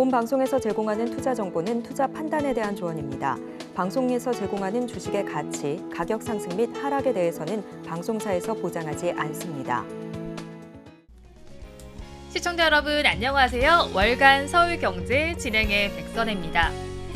본 방송에서 제공하는 투자 정보는 투자 판단에 대한 조언입니다. 방송에서 제공하는 주식의 가치, 가격 상승 및 하락에 대해서는 방송사에서 보장하지 않습니다. 시청자 여러분 안녕하세요. 월간 서울경제 진행의 백선혜입니다.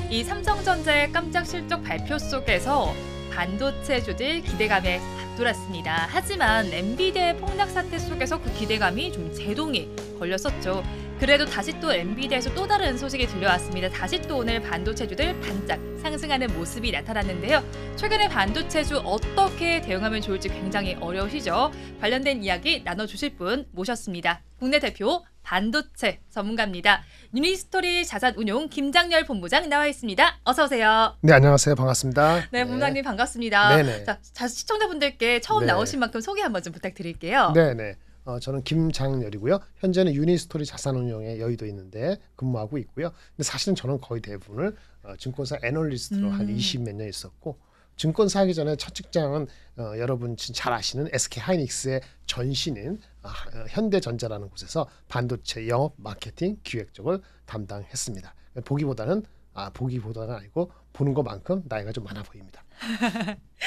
이 삼성전자의 깜짝 실적 발표 속에서 반도체주들 기대감에 앞돌았습니다. 하지만 엔비디아의 폭락 사태 속에서 그 기대감이 좀 제동이 걸렸었죠. 그래도 다시 또 엔비디아에서 또 다른 소식이 들려왔습니다. 다시 또 오늘 반도체주들 반짝 상승하는 모습이 나타났는데요. 최근에 반도체주 어떻게 대응하면 좋을지 굉장히 어려우시죠? 관련된 이야기 나눠주실 분 모셨습니다. 국내 대표 반도체 전문가입니다. 유니스토리 자산운용 김장렬 본부장 나와 있습니다. 어서 오세요. 네, 안녕하세요. 반갑습니다. 네, 본부장님 반갑습니다. 네네. 자, 시청자분들께 처음 네. 나오신 만큼 소개 한번 좀 부탁드릴게요. 네네. 저는 김장렬이고요. 현재는 유니스토리 자산운용에 여의도에 있는데 근무하고 있고요. 근데 사실은 저는 거의 대부분을 증권사 애널리스트로 한 20 몇 년 있었고, 증권사 하기 전에 첫 직장은 여러분 잘 아시는 SK 하이닉스의 전신인 현대전자라는 곳에서 반도체 영업, 마케팅, 기획 쪽을 담당했습니다. 보기보다는 아니고 보는 것만큼 나이가 좀 많아 보입니다.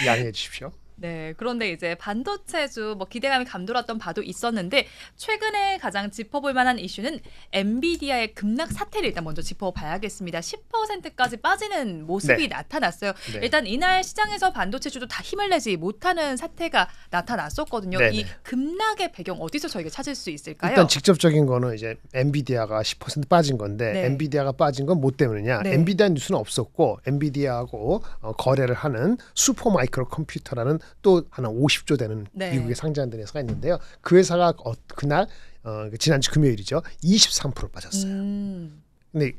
양해해 주십시오. 네, 그런데 이제 반도체주 기대감이 감돌았던 바도 있었는데 최근에 가장 짚어볼 만한 이슈는 엔비디아의 급락 사태를 일단 먼저 짚어봐야겠습니다. 10%까지 빠지는 모습이 나타났어요. 네. 일단 이날 시장에서 반도체주도 다 힘을 내지 못하는 사태가 나타났었거든요. 네네. 이 급락의 배경 어디서 저희가 찾을 수 있을까요? 일단 직접적인 거는 이제 엔비디아가 10% 빠진 건데, 네. 엔비디아가 빠진 건 뭐 때문이냐? 네. 엔비디아 뉴스는 없었고, 엔비디아하고 거래를 하는 슈퍼마이크로 컴퓨터라는 또 하나 50조 되는 네. 미국에 상장된 회사가 있는데요. 그 회사가 그날 지난주 금요일이죠. 23% 빠졌어요. 근데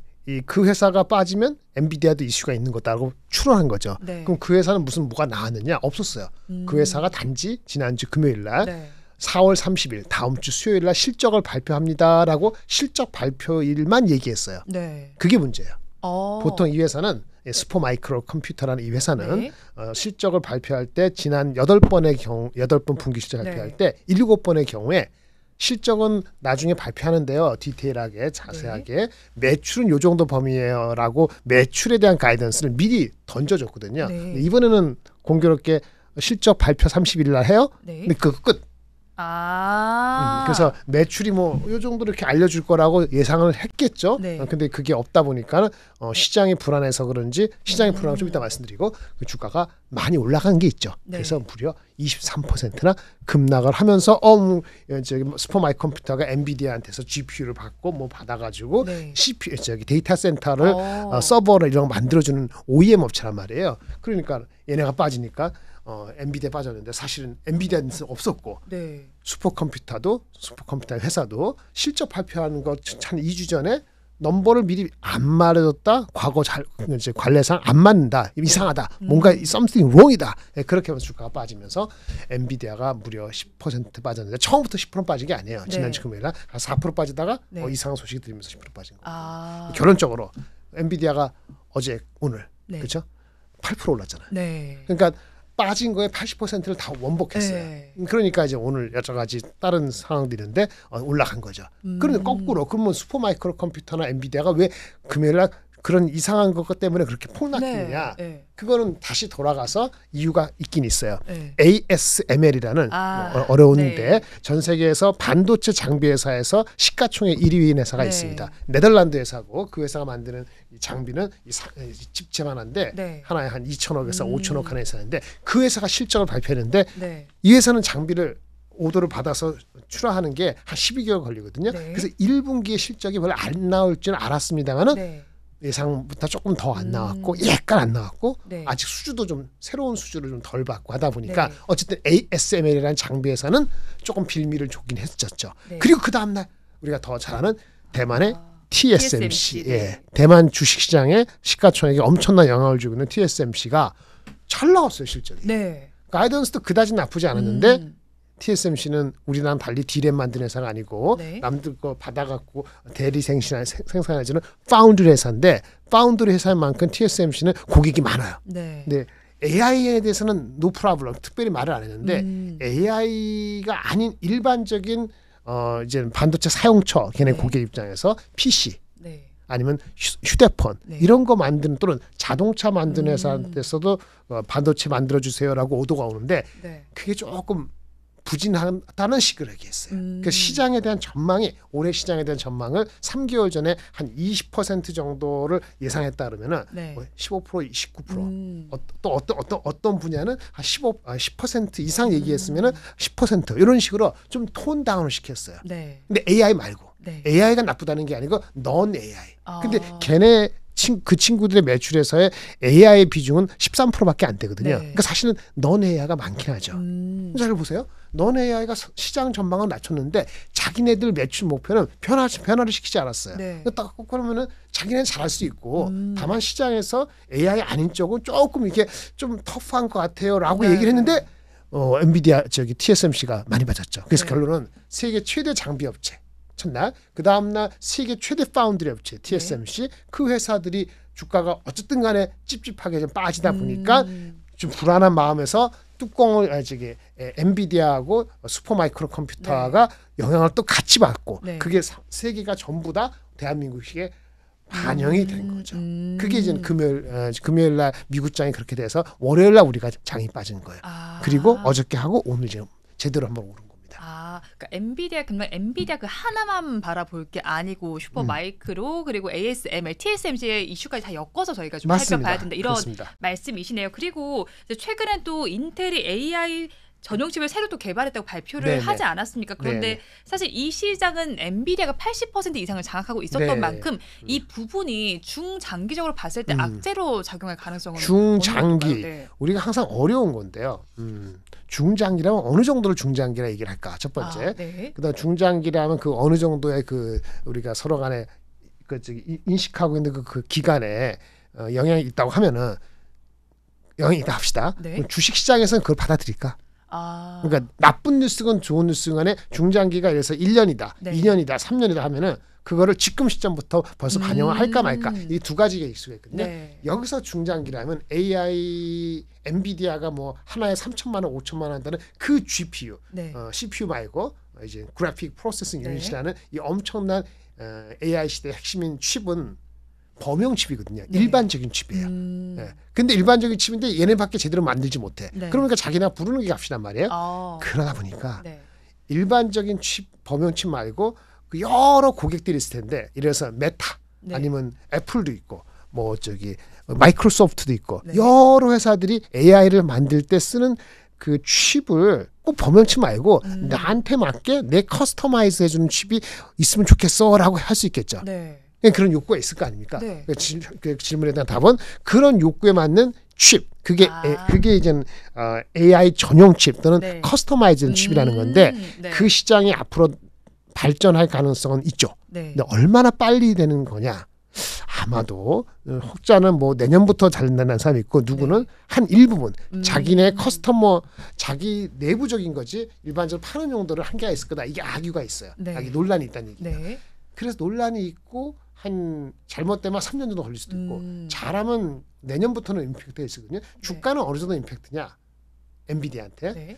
그 회사가 빠지면 엔비디아도 이슈가 있는 거다라고 추론한 거죠. 네. 그럼 그 회사는 뭐가 나왔느냐? 없었어요. 그 회사가 단지 지난주 금요일 날 네. 4월 30일 다음 주 수요일 날 실적을 발표합니다라고 실적 발표일만 얘기했어요. 네. 그게 문제예요. 보통 보통 이 회사는 슈퍼마이크로 컴퓨터라는 이 회사는 네. 실적을 발표할 때 지난 8번 분기 실적 발표할 때 7번의 경우에 실적은 나중에 발표하는데요. 디테일하게 자세하게 매출은 요 정도 범위예요라고 매출에 대한 가이던스를 미리 던져줬거든요. 네. 근데 이번에는 공교롭게 실적 발표 30일 날 해요. 네. 근데 그거 끝. 그래서 매출이 요 정도 이렇게 알려줄 거라고 예상을 했겠죠. 네. 근데 그게 없다 보니까 시장이 불안해서 그런지, 시장이 불안한 좀 이따 말씀드리고, 그 주가가 많이 올라간 게 있죠. 네. 그래서 무려 23%나 급락을 하면서 저기 슈퍼마이크 컴퓨터가 엔비디아한테서 GPU를 받고 받아가지고 네. CPU 데이터 센터를 서버를 이런 거 만들어주는 OEM 업체란 말이에요. 그러니까 얘네가 빠지니까 엔비디아 빠졌는데 사실은 엔비디아는 없었고, 네. 슈퍼컴퓨터 회사도 실적 발표하는 거 한 2주 전에 넘버를 미리 안 말해줬다. 과거 이제 관례상 안 맞는다. 이상하다. 뭔가 something wrong이다. 그렇게 하면서 주가가 빠지면서 엔비디아가 무려 10% 빠졌는데, 처음부터 10% 빠진 게 아니에요. 지난주 금요일 날 4% 빠지다가 네. 이상한 소식이 들리면서 10% 빠진 거예요. 아. 결론적으로 엔비디아가 오늘 네. 그렇죠? 8% 올랐잖아요. 네. 그러니까 빠진 거에 80%를 다 원복했어요. 네. 그러니까 이제 오늘 여러 가지 다른 상황들이 있는데 올라간 거죠. 그런데 거꾸로 그러면 슈퍼마이크로 컴퓨터나 엔비디아가 왜 금요일 날 그런 이상한 것 때문에 그렇게 폭락했느냐? 네. 그거는 다시 돌아가서 이유가 있긴 있어요. 네. ASML이라는 어려운데 네. 전 세계에서 반도체 장비 회사에서 시가총액 1위인 회사가 네. 있습니다. 네덜란드 회사고, 그 회사가 만드는 이 장비는 집채만 한데 네. 하나에 한 2천억에서 5천억 하는 회사인데, 그 회사가 실적을 발표했는데 네. 이 회사는 장비를 오더를 받아서 출하하는 게 한 12개월 걸리거든요. 네. 그래서 1분기에 실적이 별로 안 나올 줄은 알았습니다만은 네. 예상보다 조금 더 안 나왔고, 약간 안 나왔고, 네. 아직 수주도 좀 새로운 수주를 좀 덜 받고 하다 보니까 네. 어쨌든 ASML이라는 장비 회사는 조금 빌미를 좋긴 했었죠. 네. 그리고 그 다음날 우리가 더 잘 아는 대만의 TSMC, 네. 대만 주식시장에 시가총액에 엄청난 영향을 주고 있는 TSMC가 잘 나왔어요, 실적이. 네. 가이던스도 그다지 나쁘지 않았는데 TSMC는 우리랑 달리 디램 만드는 회사가 아니고, 네. 남들 거 받아갖고 대리 생산해주는 파운드리 회사인데, 파운드리 회사인 만큼 TSMC는 고객이 많아요. 네. 근데 AI에 대해서는 no problem, 특별히 말을 안 했는데 AI가 아닌 일반적인 이제 반도체 사용처 걔네 네. 고객 입장에서 PC 네. 아니면 휴대폰 네. 이런 거 만드는 또는 자동차 만드는 회사에서도 반도체 만들어주세요라고 오더가 오는데 네. 그게 조금 부진하다는 식으로 얘기했어요. 그 시장에 대한 전망이 올해 시장에 대한 전망을 3개월 전에 한 20% 정도를 예상했다 그러면은 네. 뭐 15%, 29%. 또 어떤 분야는 한 10% 이상 얘기했으면은 10% 이런 식으로 좀 톤 다운을 시켰어요. 네. 근데 AI 말고 네. AI가 나쁘다는 게 아니고 넌 AI. 아. 근데 걔네 그 친구들의 매출에서의 AI 비중은 13%밖에 안 되거든요. 네. 그러니까 사실은 넌 AI가 많긴 하죠. 잘 보세요. 넌 AI가 시장 전망을 낮췄는데 자기네들 매출 목표는 변화를 시키지 않았어요. 네. 딱 그러면은 자기네는 잘할 수 있고 다만 시장에서 AI 아닌 쪽은 조금 이게 좀 터프한 것 같아요라고 네. 얘기를 했는데 엔비디아 TSMC가 많이 맞았죠. 그래서 네. 결론은 세계 최대 장비 업체 첫날 그 다음날 세계 최대 파운드리 업체 TSMC 그 회사들이 주가가 어쨌든 간에 찝찝하게 좀 빠지다 보니까 좀 불안한 마음에서 뚜껑을 엔비디아하고 슈퍼마이크로 컴퓨터가 영향을 또 같이 받고 네. 그게 세 개가 전부 다 대한민국식에 반영이 된 거죠. 그게 이제 금요일 날 미국장이 그렇게 돼서 월요일 날 우리가 장이 빠진 거예요. 아. 그리고 어저께 하고 오늘 지금 제대로 한번 오른 겁니다. 아, 그러니까 엔비디아 그 하나만 바라볼 게 아니고 슈퍼마이크로 그리고 ASML, TSMC의 이슈까지 다 엮어서 저희가 좀 살펴봐야 된다 이런 그렇습니다. 말씀이시네요. 그리고 이제 최근에 또 인텔이 AI 전용 칩을 새로 또 개발했다고 발표를 네네. 하지 않았습니까? 그런데 네네. 사실 이 시장은 엔비디아가 80% 이상을 장악하고 있었던 네네. 만큼 이 부분이 중장기적으로 봤을 때 악재로 작용할 가능성은 중장기 어느 정도일까요? 네. 우리가 항상 어려운 건데요. 중장기라면 어느 정도를 중장기라 얘기를 할까? 첫 번째. 아, 네. 그다음 중장기라면 그 어느 정도의 그 우리가 서로 간에 인식하고 있는 그 기간에 영향이 있다고 하면은 영향이 있다 합시다. 네. 그럼 주식 시장에서는 그걸 받아들일까? 아. 그러니까 나쁜 뉴스건 좋은 뉴스건 간에 중장기가 이래서 1년이다, 네. 2년이다, 3년이다 하면은 그거를 지금 시점부터 벌써 반영을 할까 말까 이 두 가지가 있을 수 있거든요. 네. 여기서 중장기라면 AI 엔비디아가 뭐 하나에 3천만 원, 5천만 원 한다는 그 GPU, 네. CPU 말고 이제 그래픽 프로세싱 네. 유닛이라는 이 엄청난 AI 시대의 핵심인 칩은 범용 칩이거든요. 네. 일반적인 칩이에요. 예. 근데 일반적인 칩인데 얘네밖에 제대로 만들지 못해. 네. 그러니까 자기나 부르는 게 값이란 말이에요. 아. 그러다 보니까 네. 일반적인 칩, 범용 칩 말고 그 여러 고객들이 있을 텐데 이래서 메타 네. 아니면 애플도 있고 뭐 마이크로소프트도 있고 네. 여러 회사들이 AI를 만들 때 쓰는 그 칩을 꼭 범용 칩 말고 나한테 맞게 내 커스터마이즈 해주는 칩이 있으면 좋겠어라고 할 수 있겠죠. 네. 그런 욕구가 있을 거 아닙니까? 네. 그 질문에 대한 답은 그런 욕구에 맞는 칩. 그게 아. 그게 이제 AI 전용 칩 또는 네. 커스터마이즈드 칩이라는 건데 네. 그 시장이 앞으로 발전할 가능성은 있죠. 네. 근데 얼마나 빨리 되는 거냐? 아마도 혹자는 뭐 내년부터 잘 된다는 사람이 있고 누구는 한 일부분 자기네 커스터머 자기 내부적인 거지 일반적으로 파는 용도를 한계가 있을 거다. 이게 악유가 있어요. 네. 이게 논란이 있다는 얘기예요. 네. 그래서 논란이 있고 한 잘못되면 3년 정도 걸릴 수도 있고 잘하면 내년부터는 임팩트가 있거든요. 주가는 어느 정도 임팩트냐? 엔비디아한테 네.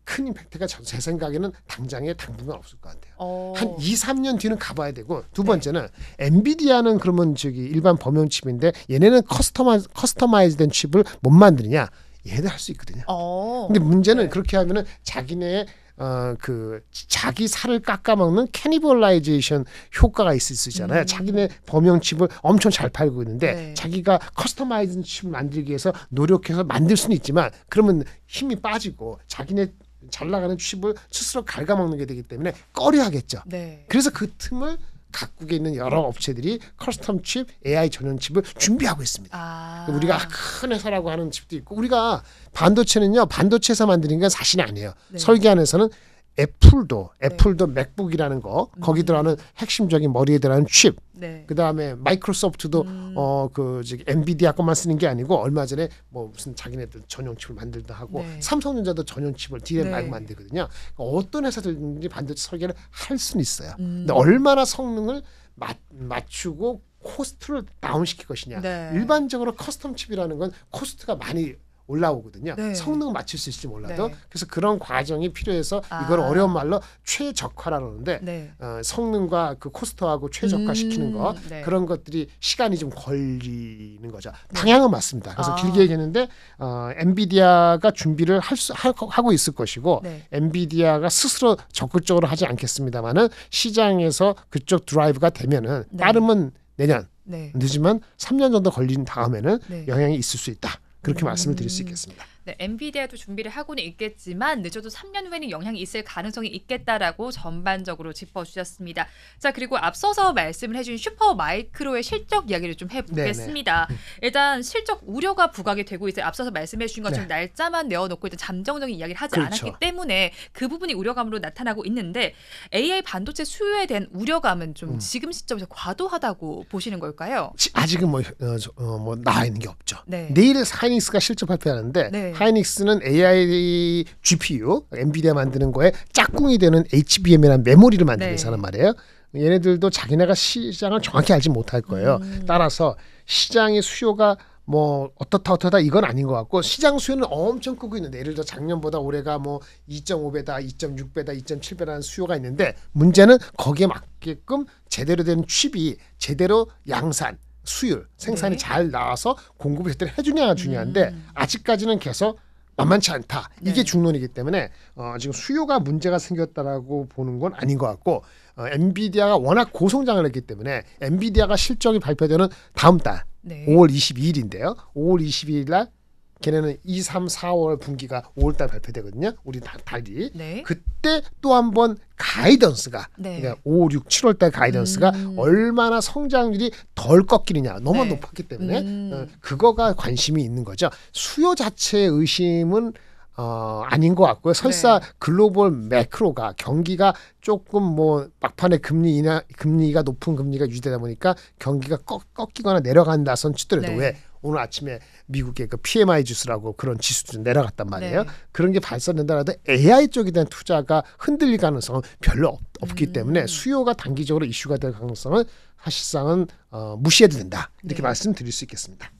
큰 임팩트가 제 생각에는 당분간 없을 것 같아요. 한 2, 3년 뒤는 가봐야 되고 두 번째는 엔비디아는 그러면 일반 범용 칩인데 얘네는 커스터마이즈된 칩을 못 만드느냐? 얘네들 할 수 있거든요. 근데 문제는 네. 그렇게 하면은 자기네 자기 살을 깎아먹는 캐니벌라이제이션 효과가 있을 수 있잖아요. 자기네 범용 칩을 엄청 잘 팔고 있는데 네. 자기가 커스터마이즈 칩을 만들기 위해서 노력해서 만들 수는 있지만 그러면 힘이 빠지고 자기네 잘 나가는 칩을 스스로 갉아먹는 게 되기 때문에 꺼려하겠죠. 네. 그래서 그 틈을 각국에 있는 여러 업체들이 커스텀 칩, AI 전용 칩을 준비하고 있습니다. 아. 우리가 큰 회사라고 하는 칩도 있고 우리가 반도체는요 반도체에서 만드는 건 사실이 아니에요. 네. 설계안에서는 애플도 맥북이라는 거 거기 들어가는 핵심적인 머리에 들어가는 칩 네. 그다음에 마이크로소프트도 엔비디아 것만 쓰는 게 아니고 얼마 전에 뭐 무슨 자기네들 전용 칩을 만들다 하고 네. 삼성전자도 전용 칩을 DRAM 네. 말고 만들거든요. 그러니까 어떤 회사들든지 반도체 설계를 할 수는 있어요. 근데 얼마나 성능을 맞추고 코스트를 다운시킬 것이냐. 네. 일반적으로 커스텀 칩이라는 건 코스트가 많이 올라오거든요. 네. 성능 맞출 수 있을지 몰라도 네. 그래서 그런 과정이 필요해서 이걸 어려운 말로 최적화라는데 네. 성능과 그 코스트하고 최적화시키는 거 네. 그런 것들이 시간이 좀 걸리는 거죠. 방향은 맞습니다. 그래서 길게 얘기했는데 엔비디아가 준비를 하고 있을 것이고 네. 엔비디아가 스스로 적극적으로 하지 않겠습니다만은 시장에서 그쪽 드라이브가 되면은 네. 빠르면 내년 네. 늦으면 3년 정도 걸린 다음에는 네. 영향이 있을 수 있다. 그렇게 말씀을 드릴 수 있겠습니다. 네, 엔비디아도 준비를 하고는 있겠지만 늦어도 3년 후에는 영향이 있을 가능성이 있겠다라고 전반적으로 짚어주셨습니다. 자, 그리고 앞서서 말씀을 해준 슈퍼마이크로의 실적 이야기를 좀 해보겠습니다. 일단 실적 우려가 부각이 되고 이제 앞서서 말씀해 주신 것처럼 날짜만 내어놓고 일단 잠정적인 이야기를 하지 그렇죠. 않았기 때문에 그 부분이 우려감으로 나타나고 있는데 AI 반도체 수요에 대한 우려감은 좀 지금 시점에서 과도하다고 보시는 걸까요? 아직은 뭐 나와 있는 게 없죠. 네. 내일 하이닉스가 실적 발표하는데 네. 하이닉스는 AI GPU, 엔비디아 만드는 거에 짝꿍이 되는 HBM이라는 메모리를 만드는 회사란 말이에요. 얘네들도 자기네가 시장을 정확히 알지 못할 거예요. 따라서 시장의 수요가 뭐 어떻다 이건 아닌 것 같고 시장 수요는 엄청 크고 있는데 예를 들어 작년보다 올해가 뭐 2.5배다, 2.6배다, 2.7배라는 수요가 있는데 문제는 거기에 맞게끔 제대로 된 칩이 제대로 양산 수율, 생산이 잘 나와서 공급을 제대로 해주냐가 중요한데 아직까지는 계속 만만치 않다. 이게 중론이기 때문에 지금 수요가 문제가 생겼다라고 보는 건 아닌 것 같고 엔비디아가 워낙 고성장을 했기 때문에 엔비디아가 실적이 발표되는 다음 달 5월 22일인데요. 5월 22일 날 걔네는 2, 3, 4월 분기가 5월 달 발표되거든요. 우리 달이. 그때 또 한 번 가이던스가 그러니까 5, 6, 7월 달 가이던스가 얼마나 성장률이 덜 꺾이느냐. 너무 높았기 때문에 그거가 관심이 있는 거죠. 수요 자체의 의심은 아닌 것 같고요. 설사 글로벌 매크로가 경기가 조금 뭐 막판에 금리가 높은 금리가 유지되다 보니까 경기가 꺾이거나 내려간다선 치더라도 왜 오늘 아침에 미국의 그 PMI 지수라고 그런 지수도 좀 내려갔단 말이에요. 그런 게 발산된다라도 AI 쪽에 대한 투자가 흔들릴 가능성은 별로 없기 때문에 수요가 단기적으로 이슈가 될 가능성은 사실상은 무시해도 된다. 이렇게 말씀드릴 수 있겠습니다.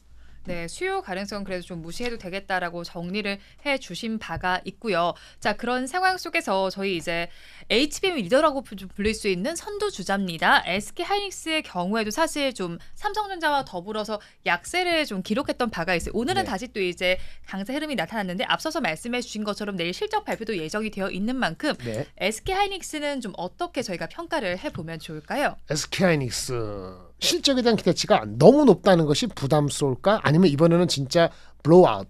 네, 수요 가능성 그래도 좀 무시해도 되겠다라고 정리를 해주신 바가 있고요. 자, 그런 상황 속에서 저희 이제 HBM 리더라고 좀 불릴 수 있는 선두 주자입니다. SK 하이닉스의 경우에도 사실 좀 삼성전자와 더불어서 약세를 좀 기록했던 바가 있어요. 오늘은 다시 또 이제 강세 흐름이 나타났는데 앞서서 말씀해주신 것처럼 내일 실적 발표도 예정이 되어 있는 만큼 SK 하이닉스는 좀 어떻게 저희가 평가를 해보면 좋을까요? SK 하이닉스 실적에 대한 기대치가 너무 높다는 것이 부담스러울까? 아니면 이번에는 진짜 블로우아웃,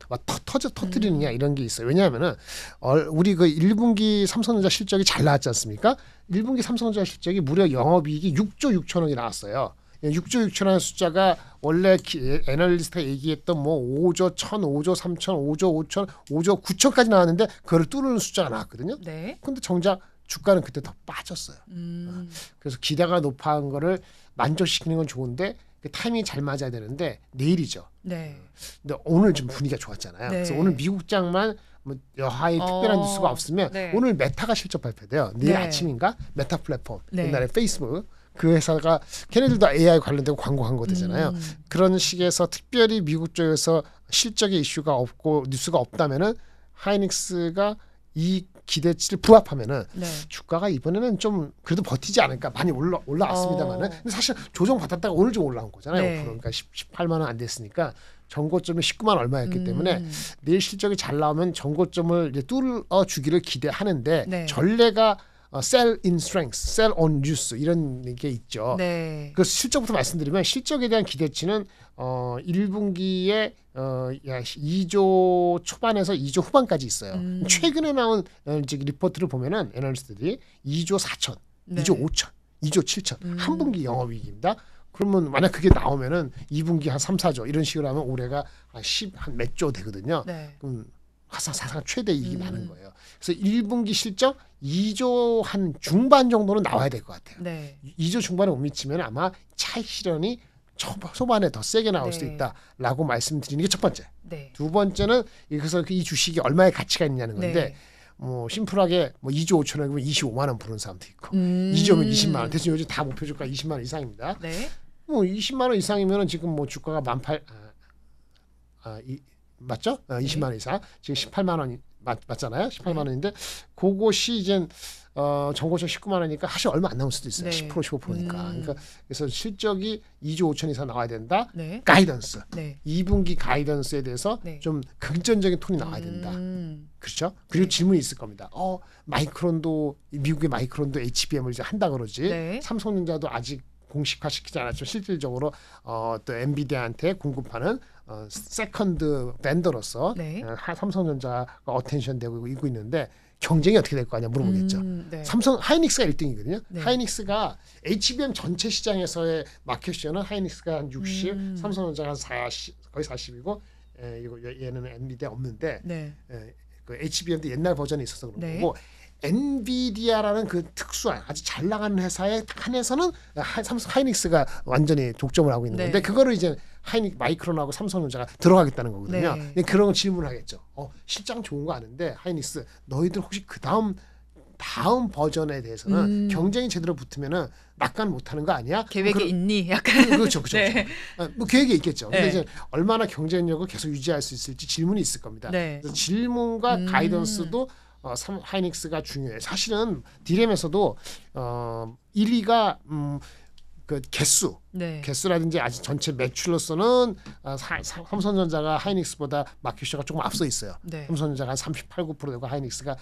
터뜨리느냐 이런 게 있어요. 왜냐하면은 우리 그 1분기 삼성전자 실적이 잘 나왔지 않습니까? 1분기 삼성전자 실적이 무려 영업이익이 6조 6천억이 나왔어요. 6조 6천억의 숫자가 원래 애널리스트가 얘기했던 뭐 5조 1천, 5조 3천, 5조 5천, 5조 9천까지 나왔는데 그걸 뚫는 숫자가 나왔거든요. 근데 정작 주가는 그때 더 빠졌어요. 그래서 기대가 높아한 거를 만족시키는 건 좋은데 그 타이밍이 잘 맞아야 되는데 내일이죠. 근데 오늘 좀 분위기가 좋았잖아요. 그래서 오늘 미국장만 뭐 여하의 특별한 뉴스가 없으면 오늘 메타가 실적 발표돼요. 내일 아침인가? 메타 플랫폼. 옛날에 페이스북. 그 회사가 걔네들도 AI 관련된 광고한 거 되잖아요. 그런 식에서 특별히 미국 쪽에서 실적의 이슈가 없고 뉴스가 없다면은 하이닉스가 이 기대치를 부합하면은 주가가 이번에는 좀 그래도 버티지 않을까. 많이 올라왔습니다만은 근데 사실 조정 받았다가 오늘 좀 올라온 거잖아요. 그러니까 18만 원 안 됐으니까 전고점이 19만 원 얼마였기 때문에 내일 실적이 잘 나오면 전고점을 이제 뚫어 주기를 기대하는데 전례가 sell in strength, sell on news 이런 게 있죠. 그 실적부터 말씀드리면 실적에 대한 기대치는 1분기에 2조 초반에서 2조 후반까지 있어요. 최근에 나온 리포트를 보면은 애널리스트들이 2조 4천, 2조 5천, 2조 7천 한 분기 영업이익입니다. 그러면 만약 그게 나오면은 2분기 한 3, 4조 이런 식으로 하면 올해가 한 몇 조 되거든요. 그럼 사상 최대 이익이 나는 거예요. 그래서 1분기 실적 2조 한 중반 정도는 나와야 될 것 같아요. 2조 중반에 못 미치면 아마 차익 실현이 초반에 더 세게 나올 수도 있다라고 말씀드리는 게 첫 번째. 두 번째는 그래서 이 주식이 얼마의 가치가 있냐는 건데 뭐 심플하게 뭐 2조 5천원이면 25만 원 부르는 사람도 있고 2조면 20만 원. 대신 요즘 다 목표 주가 20만 원 이상입니다. 뭐 20만 원 이상이면은 지금 뭐 주가가 맞죠? 20만 원 이상. 지금 18만 원 맞잖아요. 18만 원인데 그것이 이제 정고점 19만 원이니까 사실 얼마 안 남을 수도 있어요. 네. 10% 15%니까. 그러니까 그래서 실적이 2조 5천 이상 나와야 된다. 네. 가이던스. 네. 2분기 가이던스에 대해서 네. 좀 긍정적인 톤이 나와야 된다. 그렇죠? 그리고 네. 질문이 있을 겁니다. 마이크론도 미국의 마이크론도 HBM을 이제 한다 그러지. 네. 삼성전자도 아직 공식화시키지 않았지만 실질적으로 또 엔비디아한테 공급하는 세컨드 밴더로서 네. 삼성전자가 어텐션되고 있고 있는데 경쟁이 어떻게 될 거 아니냐 물어보겠죠. 네. 삼성 하이닉스가 1등이거든요. 네. 하이닉스가 HBM 전체 시장에서의 마켓 쉐어는 하이닉스가 한 60, 삼성전자가 한 40, 거의 40이고 얘는 엔비디아 없는데 네. 그 HBM도 옛날 버전이 있어서 그런 네. 거고 엔비디아라는 그 특수한 아주 잘 나가는 회사에 한해서는 삼성 하이닉스가 완전히 독점을 하고 있는 네. 건데 그거를 이제 마이크론하고 삼성전자가 들어가겠다는 거거든요. 네. 그런 거 질문을 하겠죠. 실장 좋은 거 아는데 하이닉스 너희들 혹시 다음 버전에 대해서는 경쟁이 제대로 붙으면은 낙관 못하는 거 아니야? 계획이 있니? 약간 그렇죠. 네. 뭐 계획이 있겠죠. 근데 네. 이제 얼마나 경쟁력을 계속 유지할 수 있을지 질문이 있을 겁니다. 네. 그래서 질문과 가이던스도 하이닉스가 중요해요. 사실은 디램에서도 1위가 그 개수라든지 아직 전체 매출로서는 삼성전자가 하이닉스보다 마켓셔가 조금 앞서 있어요. 네. 삼성전자가 38, 9% 되고 하이닉스가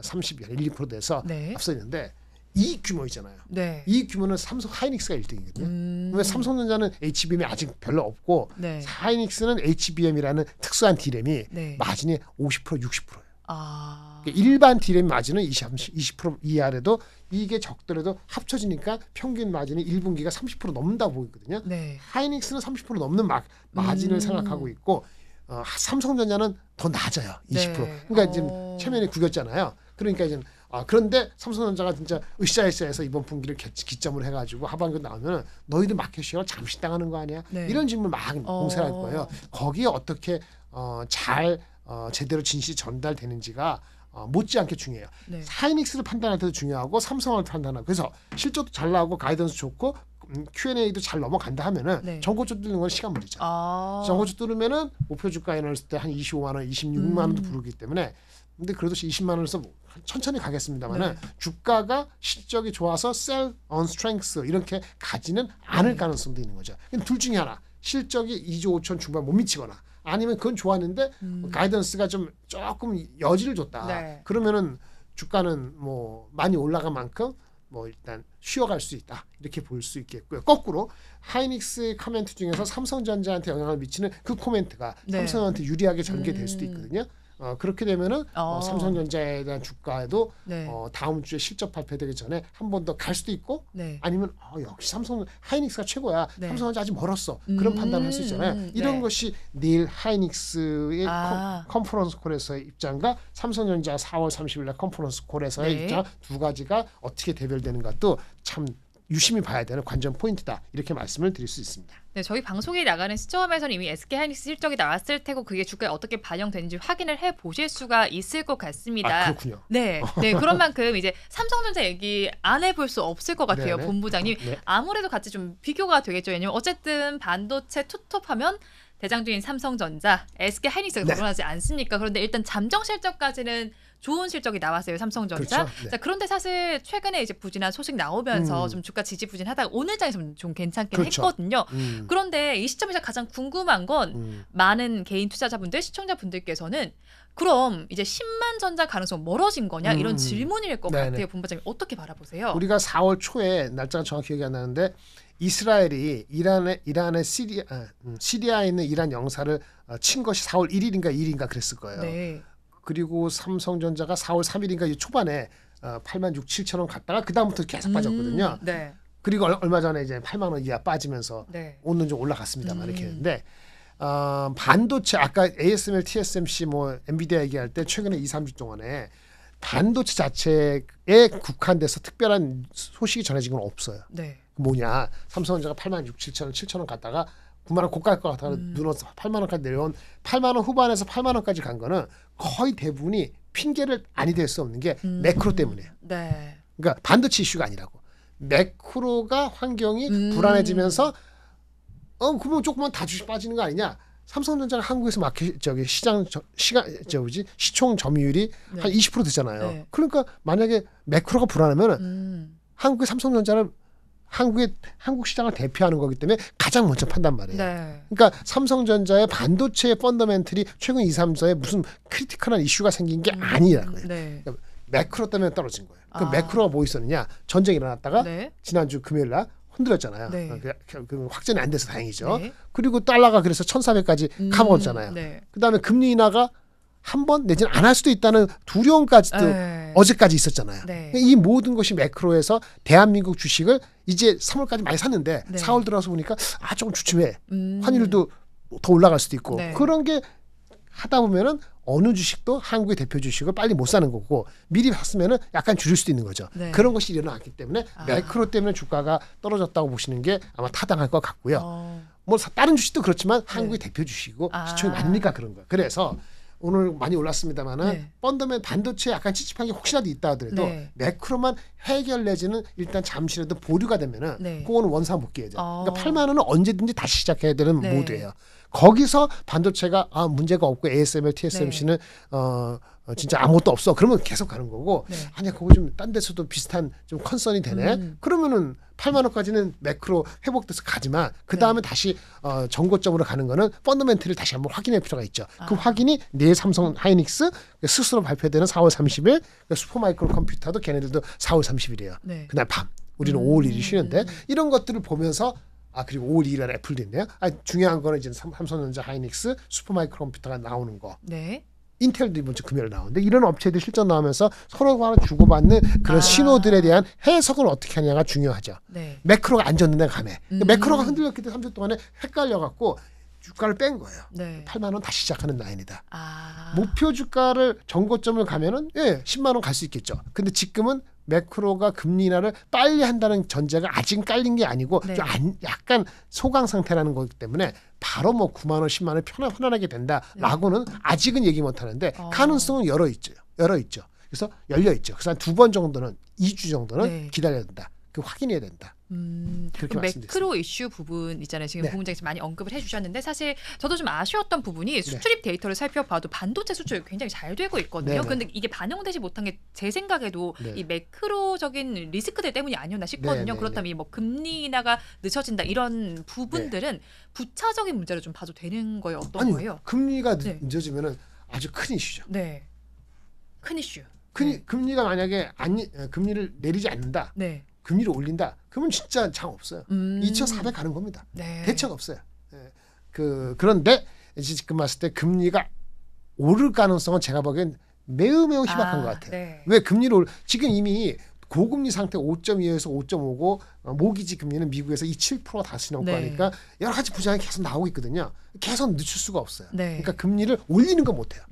31, 2% 돼서 네. 앞서 있는데 이익 규모이잖아요. 네. 이익 규모는 삼성 하이닉스가 1등이거든요. 왜 삼성전자는 HBM이 아직 별로 없고 네. 하이닉스는 HBM이라는 특수한 디램이 네. 마진이 50%, 60%예요. 아. 일반 디램 마진은 20% 이하래도 이게 적더라도 합쳐지니까 평균 마진이 1분기가 30% 넘는다 보이거든요. 네. 하이닉스는 30% 넘는 마진을 생각하고 있고 삼성전자는 더 낮아요. 20%. 네. 그러니까 지금 체면이 구겼잖아요. 그러니까 이제 그런데 삼성전자가 진짜 으쌰으쌰해서 이번 분기를 기점으로 해가지고 하반기 나오면 너희들 마켓쉐어 잠시 당하는 거 아니야? 네. 이런 질문 막 공세할 거예요. 거기에 어떻게 잘 제대로 진실이 전달되는지가 못지않게 중요해요. 네. 하이닉스를 판단할 때도 중요하고 삼성을 판단하고 그래서 실적도 잘 나오고 가이던스 좋고 Q&A도 잘 넘어간다 하면은 네. 전고점 뚫는 건 시간 문제죠. 전고점 뚫으면은 목표 주가 에너지스 때 한 25만 원, 26만 원도 부르기 때문에 근데 그래도 20만 원에서 천천히 가겠습니다만은 네. 주가가 실적이 좋아서 sell on strength 이렇게 가지는 않을 네. 가능성도 있는 거죠. 둘 중에 하나 실적이 2조 5천 중반 못 미치거나 아니면 그건 좋았는데 가이던스가 좀 조금 여지를 줬다. 네. 그러면은 주가는 뭐 많이 올라간 만큼 뭐 일단 쉬어갈 수 있다 이렇게 볼 수 있겠고요. 거꾸로 하이닉스의 코멘트 중에서 삼성전자한테 영향을 미치는 그 코멘트가 네. 삼성한테 유리하게 전개될 수도 있거든요. 그렇게 되면은 삼성전자에 대한 주가에도 네. 다음 주에 실적 발표되기 전에 한 번 더 갈 수도 있고 네. 아니면 역시 삼성 하이닉스가 최고야. 네. 삼성전자 아직 멀었어. 그런 판단을 할 수 있잖아요. 이런 네. 것이 내일 하이닉스의 아. 컨퍼런스 콜에서의 입장과 삼성전자 4월 30일 날 컨퍼런스 콜에서의 네. 입장 두 가지가 어떻게 대별되는 것도 참 유심히 봐야 되는 관전 포인트다. 이렇게 말씀을 드릴 수 있습니다. 네, 저희 방송이 나가는 시점에서는 이미 SK 하이닉스 실적이 나왔을 테고 그게 주가에 어떻게 반영되는지 확인을 해 보실 수가 있을 것 같습니다. 그렇군요. 네, 네 그런 만큼 이제 삼성전자 얘기 안 해볼 수 없을 것 같아요, 네네. 본부장님. 네. 아무래도 같이 좀 비교가 되겠죠. 왜냐면 어쨌든 반도체 투톱하면 대장주인 삼성전자, SK 하이닉스가 네. 거론하지 않습니까? 그런데 일단 잠정 실적까지는 좋은 실적이 나왔어요, 삼성전자. 그렇죠. 네. 자, 그런데 사실 최근에 이제 부진한 소식 나오면서 좀 주가 지지부진하다가 오늘 장에서는 좀 괜찮긴 그렇죠. 했거든요. 음. 그런데 이 시점에서 가장 궁금한 건 많은 개인 투자자분들, 시청자분들께서는 그럼 이제 10만 전자 가능성 멀어진 거냐 이런 질문일 것 네네. 같아요. 본부장님 어떻게 바라보세요? 우리가 4월 초에 날짜가 정확히 기억이 안 나는데 이스라엘이 이란의 시리아에 있는 이란 영사를 친 것이 4월 1일인가 2일인가 그랬을 거예요. 네. 그리고 삼성전자가 4월 3일인가 초반에 8만 6, 7천 원 갔다가 그 다음부터 계속 빠졌거든요. 네. 그리고 얼마 전에 이제 8만 원 이하 빠지면서 네. 오늘 좀 올라갔습니다만 이렇게 했는데 반도체 아까 ASML, TSMC 뭐 엔비디아 얘기할 때 최근에 2, 3주 동안에 반도체 자체에 국한돼서 특별한 소식이 전해진 건 없어요. 네. 뭐냐 삼성전자가 8만 6, 7천 원, 7천 원 갔다가 9만 원 고가일 것 같다가 늘어서 8만 원까지 내려온 8만 원 후반에서 8만 원까지 간 거는 거의 대부분이 핑계를 아니 될 수 없는 게 매크로 때문이에요. 네. 그러니까 반도체 이슈가 아니라고. 매크로가 환경이 불안해지면서 그러면 조금만 다 주식 빠지는 거 아니냐? 삼성전자가 한국에서 마켓 시총 점유율이 네. 한 20% 되잖아요. 네. 그러니까 만약에 매크로가 불안하면은 한국의 삼성전자는 한국 시장을 대표하는 거기 때문에 가장 먼저 판단 말이에요. 네. 그러니까 삼성전자의 반도체의 펀더멘털이 최근 2, 3사에 무슨 크리티컬한 이슈가 생긴 게 아니라고요. 네. 그러니까 매크로 때문에 떨어진 거예요. 그 아. 매크로가 뭐 있었느냐? 전쟁이 일어났다가 네. 지난주 금요일 날 흔들렸잖아요. 네. 그 확전이 안 돼서 다행이죠. 네. 그리고 달러가 그래서 1,400까지 가먹었잖아요. 네. 그다음에 금리 인하가 한 번 내지는 안 할 수도 있다는 두려움까지도 네. 어제까지 있었잖아요. 네. 이 모든 것이 매크로에서 대한민국 주식을 이제 3월까지 많이 샀는데 네. 4월 들어서 보니까 조금 주춤해. 환율도 더 올라갈 수도 있고 네. 그런 게 하다 보면은 어느 주식도 한국의 대표 주식을 빨리 못 사는 거고 미리 샀으면은 약간 줄일 수도 있는 거죠. 네. 그런 것이 일어났기 때문에 아. 매크로 때문에 주가가 떨어졌다고 보시는 게 아마 타당할 것 같고요. 어. 뭐 다른 주식도 그렇지만 한국의 대표 주식이고 아. 시총이 많으니까 그런 거예요. 그래서 오늘 많이 올랐습니다만은 네. 펀더멘 반도체에 약간 찝찝한 게 혹시라도 있다 하더라도 네. 매크로만 해결 내지는 일단 잠시라도 보류가 되면은 네. 그거는 원상 복귀해야죠. 어. 그러니까 8만 원은 언제든지 다시 시작해야 되는 네. 모드예요. 거기서 반도체가 문제가 없고 ASML, TSMC는 진짜 아무것도 없어. 그러면 계속 가는 거고 네. 아니야 그거 좀 딴 데서도 비슷한 좀 컨선이 되네. 그러면은 8만 원까지는 매크로 회복돼서 가지만 그 다음에 다시 정고점으로 가는 거는 펀더멘틀을 다시 한번 확인할 필요가 있죠. 그 확인이 내일 삼성 하이닉스 스스로 발표되는 4월 30일 슈퍼마이크로 컴퓨터도 걔네들도 4월 30일이에요. 네. 그날 밤 우리는 5월 1일 쉬는데 이런 것들을 보면서 그리고 5월 2일에 애플도 있네요. 중요한 거는 이제 삼성전자 하이닉스 슈퍼마이크로 컴퓨터가 나오는 거. 네. 인텔도 이번 주 금요일 나오는데 이런 업체들 실전 나오면서 서로가 주고받는 그런 신호들에 대한 해석을 어떻게 하냐가 중요하죠. 네. 매크로가 안 졌는데 감에 매크로가 흔들렸기 때문에 3주 동안에 헷갈려갖고 주가를 뺀 거예요. 네. 8만 원 다시 시작하는 라인이다. 아. 목표 주가를 정고점을 가면은 10만 원 갈 수 있겠죠. 근데 지금은 매크로가 금리 인하를 빨리 한다는 전제가 아직 깔린 게 아니고 네. 약간 소강 상태라는 거기 때문에 바로 뭐 9만 원, 10만 원 편안하게 된다라고는 아직은 얘기 못 하는데 가능성은 열어 있죠. 그래서 열려 있죠. 그래서 한 2번 정도는 2주 정도는 네. 기다려야 된다. 그 확인해야 된다. 그렇게 그럼 말씀드렸습니다. 매크로 이슈 부분 있잖아요. 지금 네. 부문장에서 많이 언급을 해주셨는데 사실 저도 좀 아쉬웠던 부분이 수출입 데이터를 살펴봐도 반도체 수출 굉장히 잘 되고 있거든요. 네네. 근데 이게 반영되지 못한 게 제 생각에도 네. 이 매크로적인 리스크들 때문이 아니었나 싶거든요. 네네네. 그렇다면 이 뭐 금리 인하가 늦춰진다 이런 부분들은 부차적인 문제로 좀 봐도 되는 거예요. 어떤 거예요? 금리가 네. 늦어지면은 아주 큰 이슈죠. 네. 큰 이슈. 금리가 만약에 금리를 내리지 않는다. 네. 금리를 올린다. 그러면 진짜 장 없어요. 2,400 가는 겁니다. 네. 대책 없어요. 그런데 지금 봤을 때 금리가 오를 가능성은 제가 보기엔 매우 희박한 것 같아요. 네. 왜 금리를 지금 이미 고금리 상태 5.2에서 5.5고 모기지 금리는 미국에서 7%가 다시 넘고 네. 하니까 여러 가지 부작용이 계속 나오고 있거든요. 계속 늦출 수가 없어요. 네. 그러니까 금리를 올리는 건 못해요.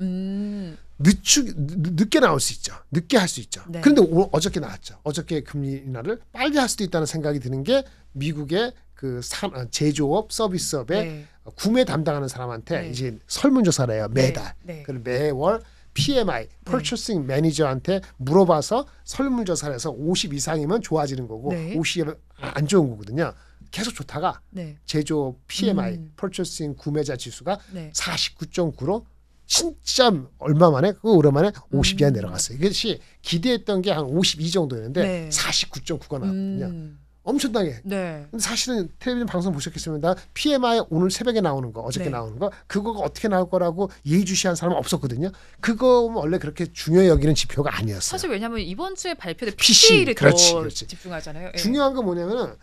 늦게 나올 수 있죠. 늦게 할 수 있죠. 네. 그런데 어저께 나왔죠. 어저께 금리 인하를 빨리 할 수도 있다는 생각이 드는 게 미국의 그 제조업, 서비스업에 네. 구매 담당하는 사람한테 네. 이제 설문조사를 해요. 매달. 네. 그걸 매월 PMI, Purchasing Manager한테 물어봐서 설문조사를 해서 50 이상이면 좋아지는 거고 네. 50이면 안 좋은 거거든요. 계속 좋다가 네. 제조업 PMI, Purchasing 구매자 지수가 네. 49.9로 진짜 얼마 만에 오랜만에 50 이하 내려갔어요. 이것이 기대했던 게 한 52 정도였는데 네. 49.9가 나왔거든요. 엄청나게. 네. 근데 사실은 텔레비전 방송 보셨겠습니다. PMI 오늘 새벽에 나오는 거, 어저께 네. 나오는 거, 그거가 어떻게 나올 거라고 예의주시한 사람은 없었거든요. 그거 원래 그렇게 중요히 여기는 지표가 아니었어요. 사실 왜냐하면 이번 주에 발표된 PC, PC를 그렇지, 더 그렇지. 집중하잖아요. 예. 중요한 건 뭐냐면은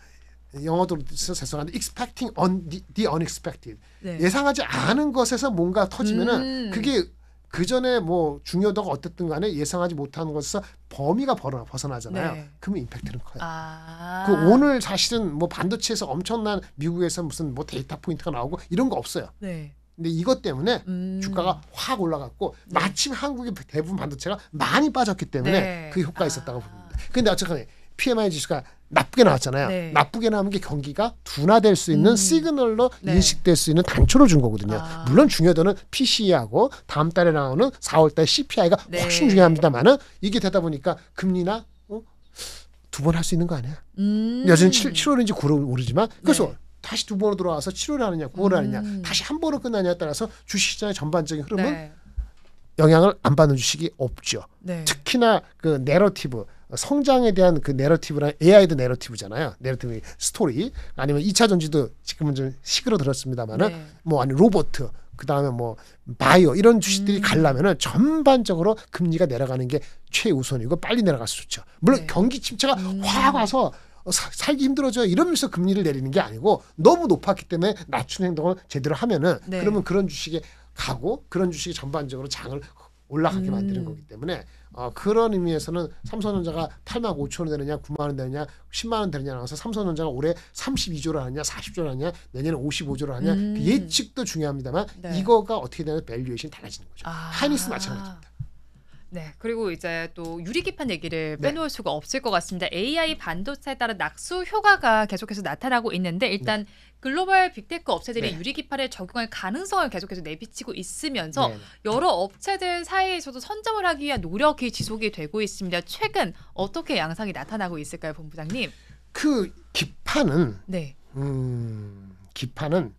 영어도 죄송한데 expecting the unexpected. 네. 예상하지 않은 것에서 뭔가 터지면은 그게 그 전에 뭐 중요도가 어쨌든 간에 예상하지 못하는 것에서 범위가 벗어나잖아요. 네. 그러면 임팩트는 커요. 아. 그 오늘 사실은 뭐 반도체에서 엄청난 미국에서 무슨 뭐 데이터 포인트가 나오고 이런 거 없어요. 네. 근데 이것 때문에 주가가 확 올라갔고 마침 한국의 대부분 반도체가 많이 빠졌기 때문에 네. 그 효과가 있었다고 봅니다. 근데 어쨌든 PMI 지수가 나쁘게 나왔잖아요. 네. 나쁘게 나온 게 경기가 둔화될 수 있는 시그널로 네. 인식될 수 있는 단초를 준 거거든요. 물론 중요도는 PCE하고 다음 달에 나오는 4월 달 CPI가 네. 훨씬 중요합니다만은 이게 되다 보니까 금리나 2번 할 수 있는 거 아니야? 여전히 7월인지 9월 모르지만 그래서 네. 다시 두 번으로 돌아와서 7월에 하느냐 9월에 하느냐 다시 한 번으로 끝나냐에 따라서 주식시장의 전반적인 흐름은 네. 영향을 안 받는 주식이 없죠. 네. 특히나 그 내러티브 성장에 대한 그 내러티브랑 AI도 내러티브잖아요. 내러티브 스토리 아니면 2차 전지도 지금은 좀 시그러들었습니다만은 네. 뭐 아니 로봇 그다음에 뭐 바이오 이런 주식들이 가려면은 전반적으로 금리가 내려가는 게 최우선이고 빨리 내려가서 좋죠. 물론 네. 경기 침체가 확 와서 살기 힘들어져 이러면서 금리를 내리는 게 아니고 너무 높았기 때문에 낮추는 행동을 제대로 하면은 네. 그러면 그런 주식에 가고 그런 주식이 전반적으로 장을 올라가게 만드는 거기 때문에 그런 의미에서는 삼성전자가 8만 5천 원 되느냐 9만 원 되느냐 10만 원 되느냐 나와서 삼성전자가 올해 32조를 하느냐 40조를 하느냐 내년에 55조를 하느냐 그 예측도 중요합니다만 네. 이거가 어떻게 되면 밸류에이션이 달라지는 거죠. 하이닉스 마찬가지입니다. 네, 그리고 이제 또 유리기판 얘기를 네. 빼놓을 수가 없을 것 같습니다. AI 반도체에 따른 낙수 효과가 계속해서 나타나고 있는데 일단 글로벌 빅테크 업체들이 네. 유리기판을 적용할 가능성을 계속해서 내비치고 있으면서 네. 여러 업체들 사이에서도 선점을 하기 위한 노력이 지속이 되고 있습니다. 최근 어떻게 양상이 나타나고 있을까요, 본부장님? 그 기판은 네, 기판은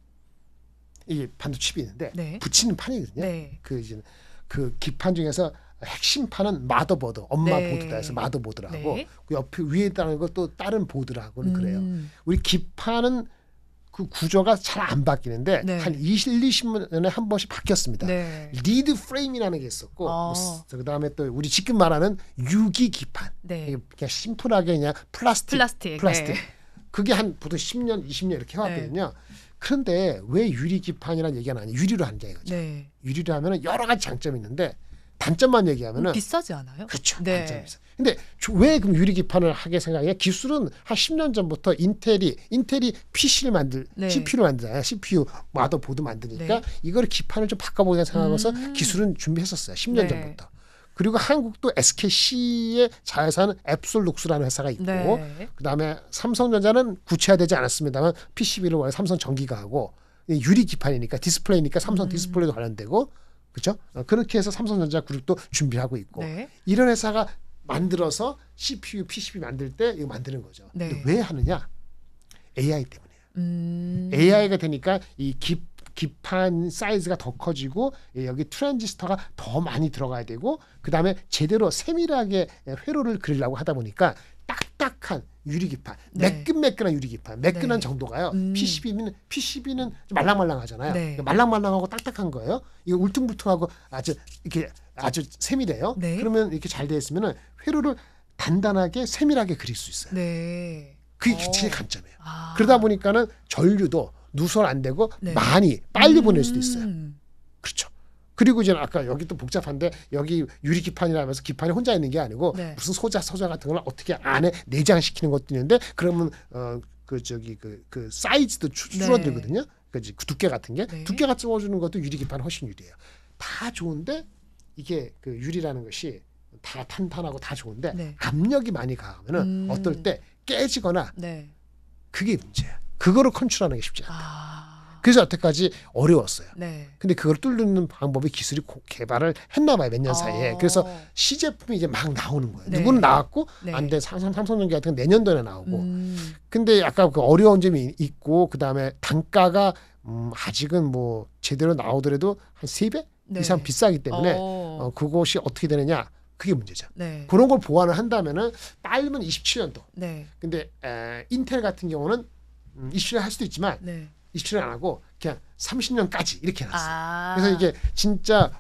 이게 반도 칩이 있는데 네. 붙이는 판이거든요. 네, 그 기판 중에서 핵심 판은 마더보드, 엄마 네. 보드다 해서 마더보드라고 네. 그 옆에 위에 있다는 것도 다른 보드라고는 그래요. 우리 기판은 그 구조가 잘 안 바뀌는데 네. 한 20년에 한 번씩 바뀌었습니다. 네, 리드 프레임이라는 게 있었고 아. 그다음에 또 우리 지금 말하는 유기 기판 네. 이게 그냥 심플하게 그냥 플라스틱 플라스틱. 네. 그게 한 보통 10년, 20년 이렇게 해왔거든요. 그런데 왜 유리 기판이라는 얘기가 나냐? 유리로 하는 게 이거죠. 네. 유리로 하면은 여러 가지 장점이 있는데 단점만 얘기하면은 비싸지 않아요? 그렇죠. 네. 단점이 있어요. 근데 왜 그럼 유리 기판을 하게 생각해? 기술은 한 10년 전부터 인텔이 PC를 네. CPU를 만들잖아요. CPU 마더보드 만드니까 네. 이걸 기판을 좀 바꿔보자 생각해서 기술은 준비했었어요. 10년 네. 전부터. 그리고 한국도 SKC의 자회사는 앱솔룩스라는 회사가 있고 네. 그다음에 삼성전자는 구체화되지 않았습니다만 PCB를 원래 삼성 전기가 하고 유리 기판이니까 디스플레이니까 삼성 디스플레이도 관련되고 그렇죠? 그렇게 해서 삼성전자 그룹도 준비하고 있고 네. 이런 회사가 만들어서 CPU, PCB 만들 때 이거 만드는 거죠. 네. 근데 왜 하느냐? AI 때문이에요. 음. AI가 되니까 이 기판 사이즈가 더 커지고 여기 트랜지스터가 더 많이 들어가야 되고 그다음에 제대로 세밀하게 회로를 그리려고 하다 보니까 딱딱한 유리기판, 네. 매끈매끈한 유리기판, 매끈한 네. 정도가요. PCB는 좀 말랑말랑하잖아요. 네. 말랑말랑하고 딱딱한 거예요. 이거 울퉁불퉁하고 아주 세밀해요. 네. 그러면 이렇게 잘 돼 있으면은 회로를 단단하게 세밀하게 그릴 수 있어요. 네. 그게 기체의 관점이에요. 아. 그러다 보니까는 전류도 누설 안 되고 네. 많이 빨리 보낼 수도 있어요. 음. 그렇죠. 그리고 이제 아까 여기 또 복잡한데 여기 유리 기판이라면서 기판이 혼자 있는 게 아니고 네. 무슨 소자 같은 걸 어떻게 안에 내장시키는 것도 있는데 그러면 그 사이즈도 줄어들거든요. 그 두께 같은 게 네. 두께가 줄어주는 것도 유리 기판은 훨씬 유리해요. 다 좋은데 이게 그 유리라는 것이 다 탄탄하고 다 좋은데 네. 압력이 많이 가면은 어떨 때 깨지거나 네. 그게 문제야. 그거를 컨트롤하는 게 쉽지 않아. 아. 그래서 여태까지 어려웠어요. 네. 근데 그걸 뚫는 방법이 기술이 개발을 했나 봐요. 몇 년 사이에. 그래서 시제품이 이제 막 나오는 거예요. 네. 누구는 나왔고 네. 안 돼. 삼성전기 같은 건 내년도에 나오고. 근데 약간 그 어려운 점이 있고 그다음에 단가가 아직은 뭐 제대로 나오더라도 한 3배 네. 이상 비싸기 때문에 그것이 어떻게 되느냐. 그게 문제죠. 네. 그런 걸 보완을 한다면은 빨리면 27년도. 네. 근데 인텔 같은 경우는 27년 할 수도 있지만 네. 27년 안 하고 그냥 30년까지 이렇게 해놨어요. 아. 그래서 이게 진짜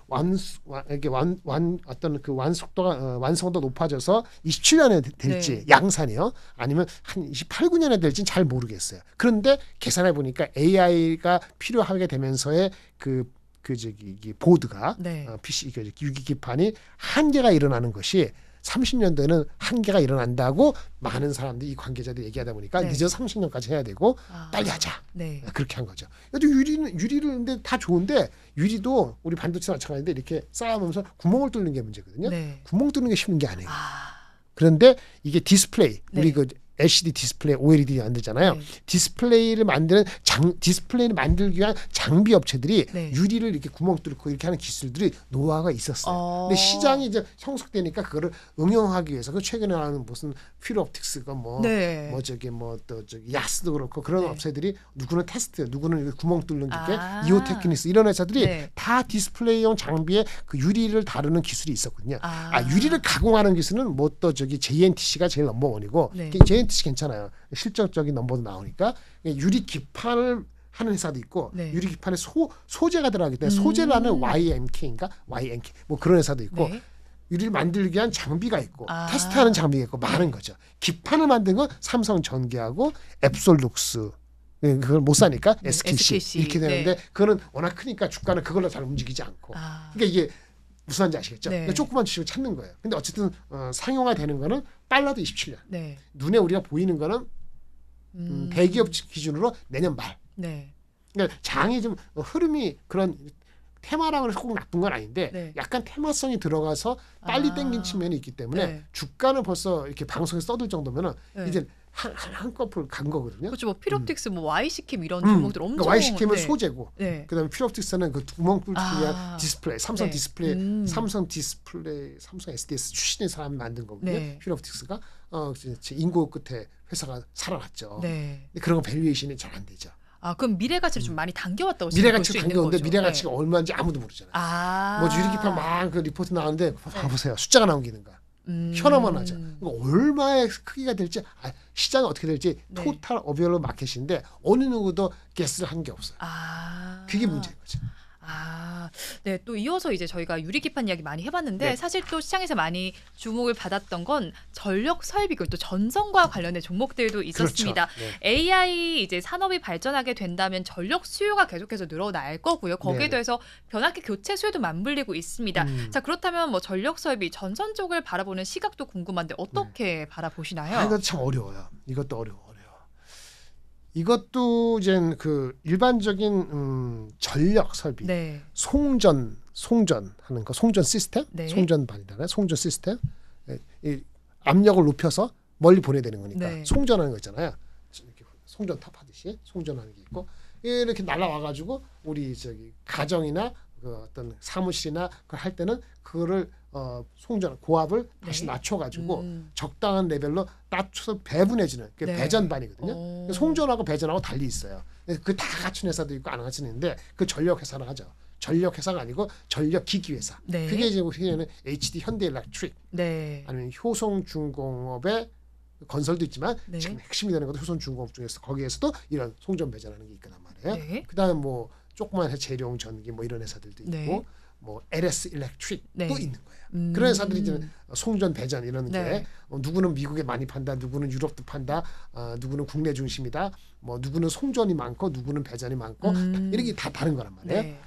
완성도 높아져서 27년에 될지 네. 양산이요. 아니면 한 28, 9년에 될지는 잘 모르겠어요. 그런데 계산해 보니까 AI가 필요하게 되면서의 이게 보드가 네. PC 유기기판이 한계가 일어나는 것이 30년도에는 한계가 일어난다고 많은 사람들이 이 관계자들이 얘기하다 보니까 네. 늦어 30년까지 해야 되고 빨리 하자. 네. 그렇게 한 거죠. 또 유리를 근데 다 좋은데 유리도 우리 반도체 마찬가지인데 이렇게 쌓아보면서 구멍을 뚫는 게 문제거든요. 네. 구멍 뚫는 게 쉬운 게 아니에요. 아. 그런데 이게 디스플레이 네. 우리 그 LCD 디스플레이 OLED 만들잖아요. 네. 디스플레이를 만들기 위한 장비 업체들이 네. 유리를 이렇게 구멍 뚫고 이렇게 하는 기술들이 노하우가 있었어요. 근데 시장이 이제 성숙되니까 그거를 응용하기 위해서 그 최근에 나오는 무슨 필옵틱스가 네. 또 저기 야스도 그렇고 그런 네. 업체들이 누구는 테스트, 누구는 구멍 뚫는 기계, 아. 이오테크니스 이런 회사들이 네. 다 디스플레이용 장비에 그 유리를 다루는 기술이 있었거든요. 유리를 가공하는 기술은 뭐 또 저기 JNTC가 제일 넘버원이고 네. JNTC 괜찮아요. 실적적인 넘버도 나오니까 유리 기판을 하는 회사도 있고 네. 유리 기판에 소재가 들어가기 때문에 소재를 하는 YMK인가 YNK 뭐 그런 회사도 있고 네. 유리를 만들기 위한 장비가 있고 테스트하는 장비가 있고 많은 거죠. 기판을 만든 건 삼성전기하고 앱솔룩스 그걸 못 사니까 네, SKC SKC. 이렇게 되는데 네. 그거는 워낙 크니까 주가는 그걸로 잘 움직이지 않고 그러니까 이게 무슨 말인지 아시겠죠? 네. 그러니까 조그만 주식을 찾는 거예요. 근데 어쨌든 상용화되는 거는 빨라도 27년. 네. 눈에 우리가 보이는 거는 대기업 기준으로 내년 말. 네. 그러니까 장이 좀 흐름이 그런 테마라고 해서 꼭 나쁜 건 아닌데 네. 약간 테마성이 들어가서 빨리 땡긴 측면이 있기 때문에 네. 주가는 벌써 이렇게 방송에서 써들 정도면은 네. 이제 한꺼풀 간 거거든요. 그렇죠. 뭐 필옵틱스, 뭐 YC캠 이런 종목들 엄청. 그러니까 YC캠은 네. 소재고, 네. 그다음에 필옵틱스는 그 구멍 뚫기 위한 디스플레이, 삼성 네. 디스플레이, 삼성 SDS 출신의 사람이 만든 거거든요. 네. 필옵틱스가 인고 끝에 회사가 살아났죠. 네. 근데 그런 거 밸류에이션이 잘 안 되죠. 그럼 미래 가치를 좀 많이 당겨왔다고 미래 볼수 가치가 있는 당겨오는데 거죠. 미래 가치가 네. 얼마인지 아무도 모르잖아요. 뭐 유리기판 막 그 리포트 나오는데 봐보세요. 숫자가 나온 게 있는가. 현어만 하죠. 그러니까 얼마의 크기가 될지 시장이 어떻게 될지 네. 토탈 어베일러 마켓인데 어느 누구도 게스를 한 게 없어요. 그게 문제인 거죠. 네, 또 이어서 이제 저희가 유리기판 이야기 많이 해봤는데 네. 사실 또 시장에서 많이 주목을 받았던 건 전력 설비 그리고 또 전선과 관련된 종목들도 있었습니다. 그렇죠. 네. AI 이제 산업이 발전하게 된다면 전력 수요가 계속해서 늘어날 거고요. 거기에 네네. 대해서 변압기 교체 수요도 맞물리고 있습니다. 자, 그렇다면 뭐 전력 설비 전선 쪽을 바라보는 시각도 궁금한데 어떻게 바라보시나요? 이것도 참 어려워요. 이것도 어려워. 이것도 이제 그 일반적인 전력 설비, 네. 송전 하는 거, 송전 시스템, 네. 송전반이잖아요. 송전 시스템, 이 압력을 높여서 멀리 보내야 되는 거니까 네. 송전하는 거 있잖아요. 이렇게 송전탑 하듯이 송전하는 게 있고 이렇게 날아와가지고 우리 저기 가정이나 그 어떤 사무실이나 그걸 할 때는 그거를 송전 고압을 다시 네. 낮춰가지고 적당한 레벨로 낮춰서 배분해주는 그 네. 배전반이거든요. 송전하고 배전하고 달리 있어요. 그 다 갖춘 회사도 있고 안 갖춘 있는데 그 전력 회사는 하죠. 전력 회사가 아니고 전력 기기 회사. 네. 그게 이제 우리는 HD 현대일렉트릭 네. 아니면 효성중공업의 건설도 있지만 네. 지금 핵심이 되는 것도 효성중공업 중에서 거기에서도 이런 송전 배전하는 게 있단 말이에요. 네. 그다음에 뭐 조그만 재룡 전기 뭐 이런 회사들도 있고 네. 뭐 LS 일렉트릭도 네. 있는 거예요. 그런 회사들이 이제 송전 배전 이런 네. 게 누구는 미국에 많이 판다, 누구는 유럽도 판다, 누구는 국내 중심이다, 뭐 누구는 송전이 많고 누구는 배전이 많고 이렇게 다 다른 거란 말이에요. 네.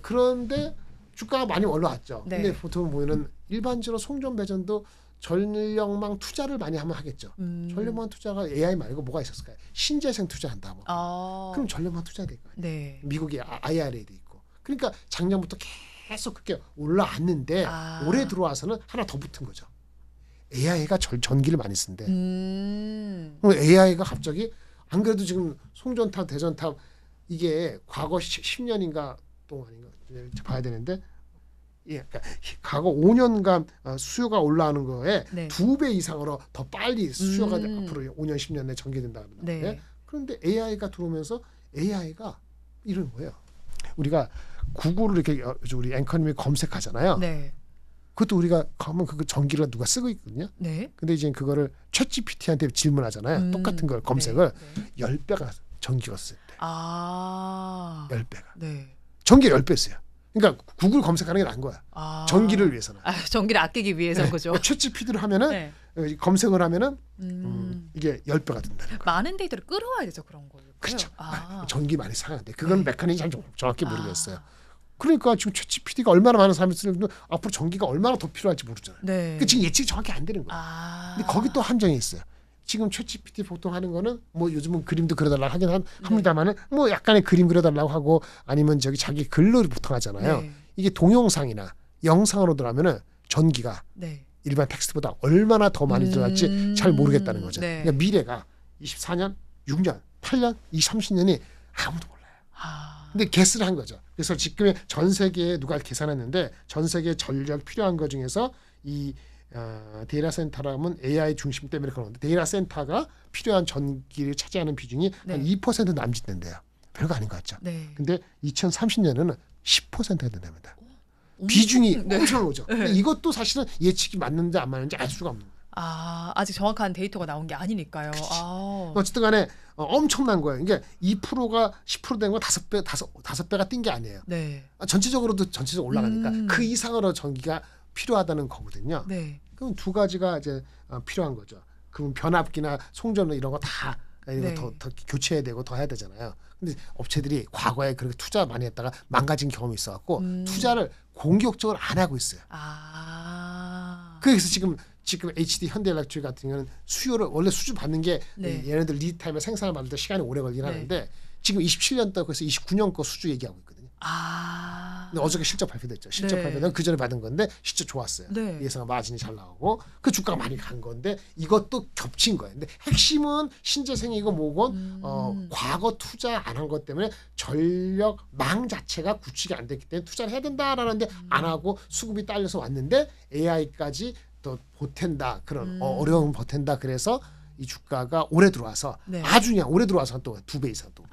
그런데 주가가 많이 올라왔죠. 네. 근데 보통 보면은 일반적으로 송전 배전도 전력망 투자를 많이 하면 하겠죠. 전력망 투자가 AI 말고 뭐가 있었을까요? 신재생 투자한다 뭐. 그럼 전력망 투자해야 될 거예요. 네. 미국이 IRA도 있고. 그러니까 작년부터 계속 그렇게 올라왔는데 올해 들어와서는 하나 더 붙은 거죠. AI가 전기를 많이 쓴대. 그럼 AI가 갑자기 안 그래도 지금 송전탑, 대전탑 이게 과거 10년인가 동안인가 봐야 되는데 그러니까 과거 5년간 수요가 올라가는 거에 네. 2배 이상으로 더 빨리 수요가 앞으로 5년, 10년 내에 전개된다 그러는데 네. 그런데 AI가 들어오면서 AI가 이런 거예요. 우리가 구글을 이렇게 우리 앵커님이 검색하잖아요. 네. 그것도 우리가 가면 그 전기를 누가 쓰고 있거든요. 네. 근데 이제 그거를 챗GPT한테 질문하잖아요. 똑같은 걸 검색을 네. 10배가 전기가 썼대. 10배가. 네. 전기 10배 써요. 그러니까 구글 검색하는 게 나은 거야. 전기를 위해서는. 전기를 아끼기 위해서인 거죠. 챗GPT를 하면은 네. 검색을 하면은 이게 10배가 된다는 거예요. 많은 데이터를 끌어와야 되죠 그런 거예요. 그렇죠. 전기 많이 사용하는데 그건 네. 메커니즘 잘 정확히 모르겠어요. 그러니까 지금 챗GPT가 얼마나 많은 사람이 쓰는데 앞으로 전기가 얼마나 더 필요할지 모르잖아요. 네. 그 지금 예측이 정확히 안 되는 거예요. 근데 거기 또 함정이 있어요. 지금 챗GPT 보통 하는 거는 뭐 요즘은 그림도 그려달라고 하긴 합니다만은 뭐 약간의 그림 그려달라고 하고 아니면 저기 자기 글로 보통 하잖아요. 네. 이게 동영상이나 영상으로 들어가면은 전기가 네. 일반 텍스트보다 얼마나 더 많이 들어갈지 잘 모르겠다는 거죠. 네. 그러니까 미래가 24년, 6년, 8년, 30년이 아무도 몰라요. 근데 개스를 한 거죠. 그래서 지금의 전 세계에 누가 계산했는데 전 세계 전력 필요한 것 중에서 이 데이터 센터라면 AI 중심 때문에 그러는데 데이터 센터가 필요한 전기를 차지하는 비중이 네. 한 2% 남짓된대요. 별거 아닌 것 같죠. 네. 근데 2030년에는 10%가 된답니다. 비중이 네. 엄청 오죠. 근데 이것도 사실은 예측이 맞는지 안 맞는지 알 수가 없는 거예요. 아직 정확한 데이터가 나온 게 아니니까요. 어쨌든 간에 엄청난 거예요. 그러니까 2%가 10% 된 건 5배가 뛴 게 아니에요. 네. 전체적으로 올라가니까 그 이상으로 전기가 필요하다는 거거든요. 네. 그럼 두 가지가 이제 필요한 거죠. 그럼 변압기나 송전을 이런 거 다 네. 더 교체해야 되고 더 해야 되잖아요. 근데 업체들이 과거에 그렇게 투자 많이 했다가 망가진 경험이 있어갖고 투자를 공격적으로 안 하고 있어요. 그래서 지금 HD 현대일렉트릭 같은 경우는 수요를 원래 수주 받는 게 네. 얘네들 리드 타임에 생산을 받을 때 시간이 오래 걸리긴 하는데 지금 27년도 그래서 29년 거 수주 얘기하고 있거든요. 근데 어저께 실적 발표됐죠. 실적 네. 발표는 그 전에 받은 건데 실적 좋았어요. 네. 예상 마진이 잘 나오고 그 주가가 많이 간 건데 이것도 겹친 거예요. 근데 핵심은 신재생이고 뭐건 과거 투자 안 한 것 때문에 전력망 자체가 구축이 안 됐기 때문에 투자를 해야 된다라는데 안 하고 수급이 딸려서 왔는데 AI까지 또 보탠다 그런 어려움 보탠다 그래서 이 주가가 올해 들어와서 네. 아주 그냥 올해 들어와서 또 2배 이상 또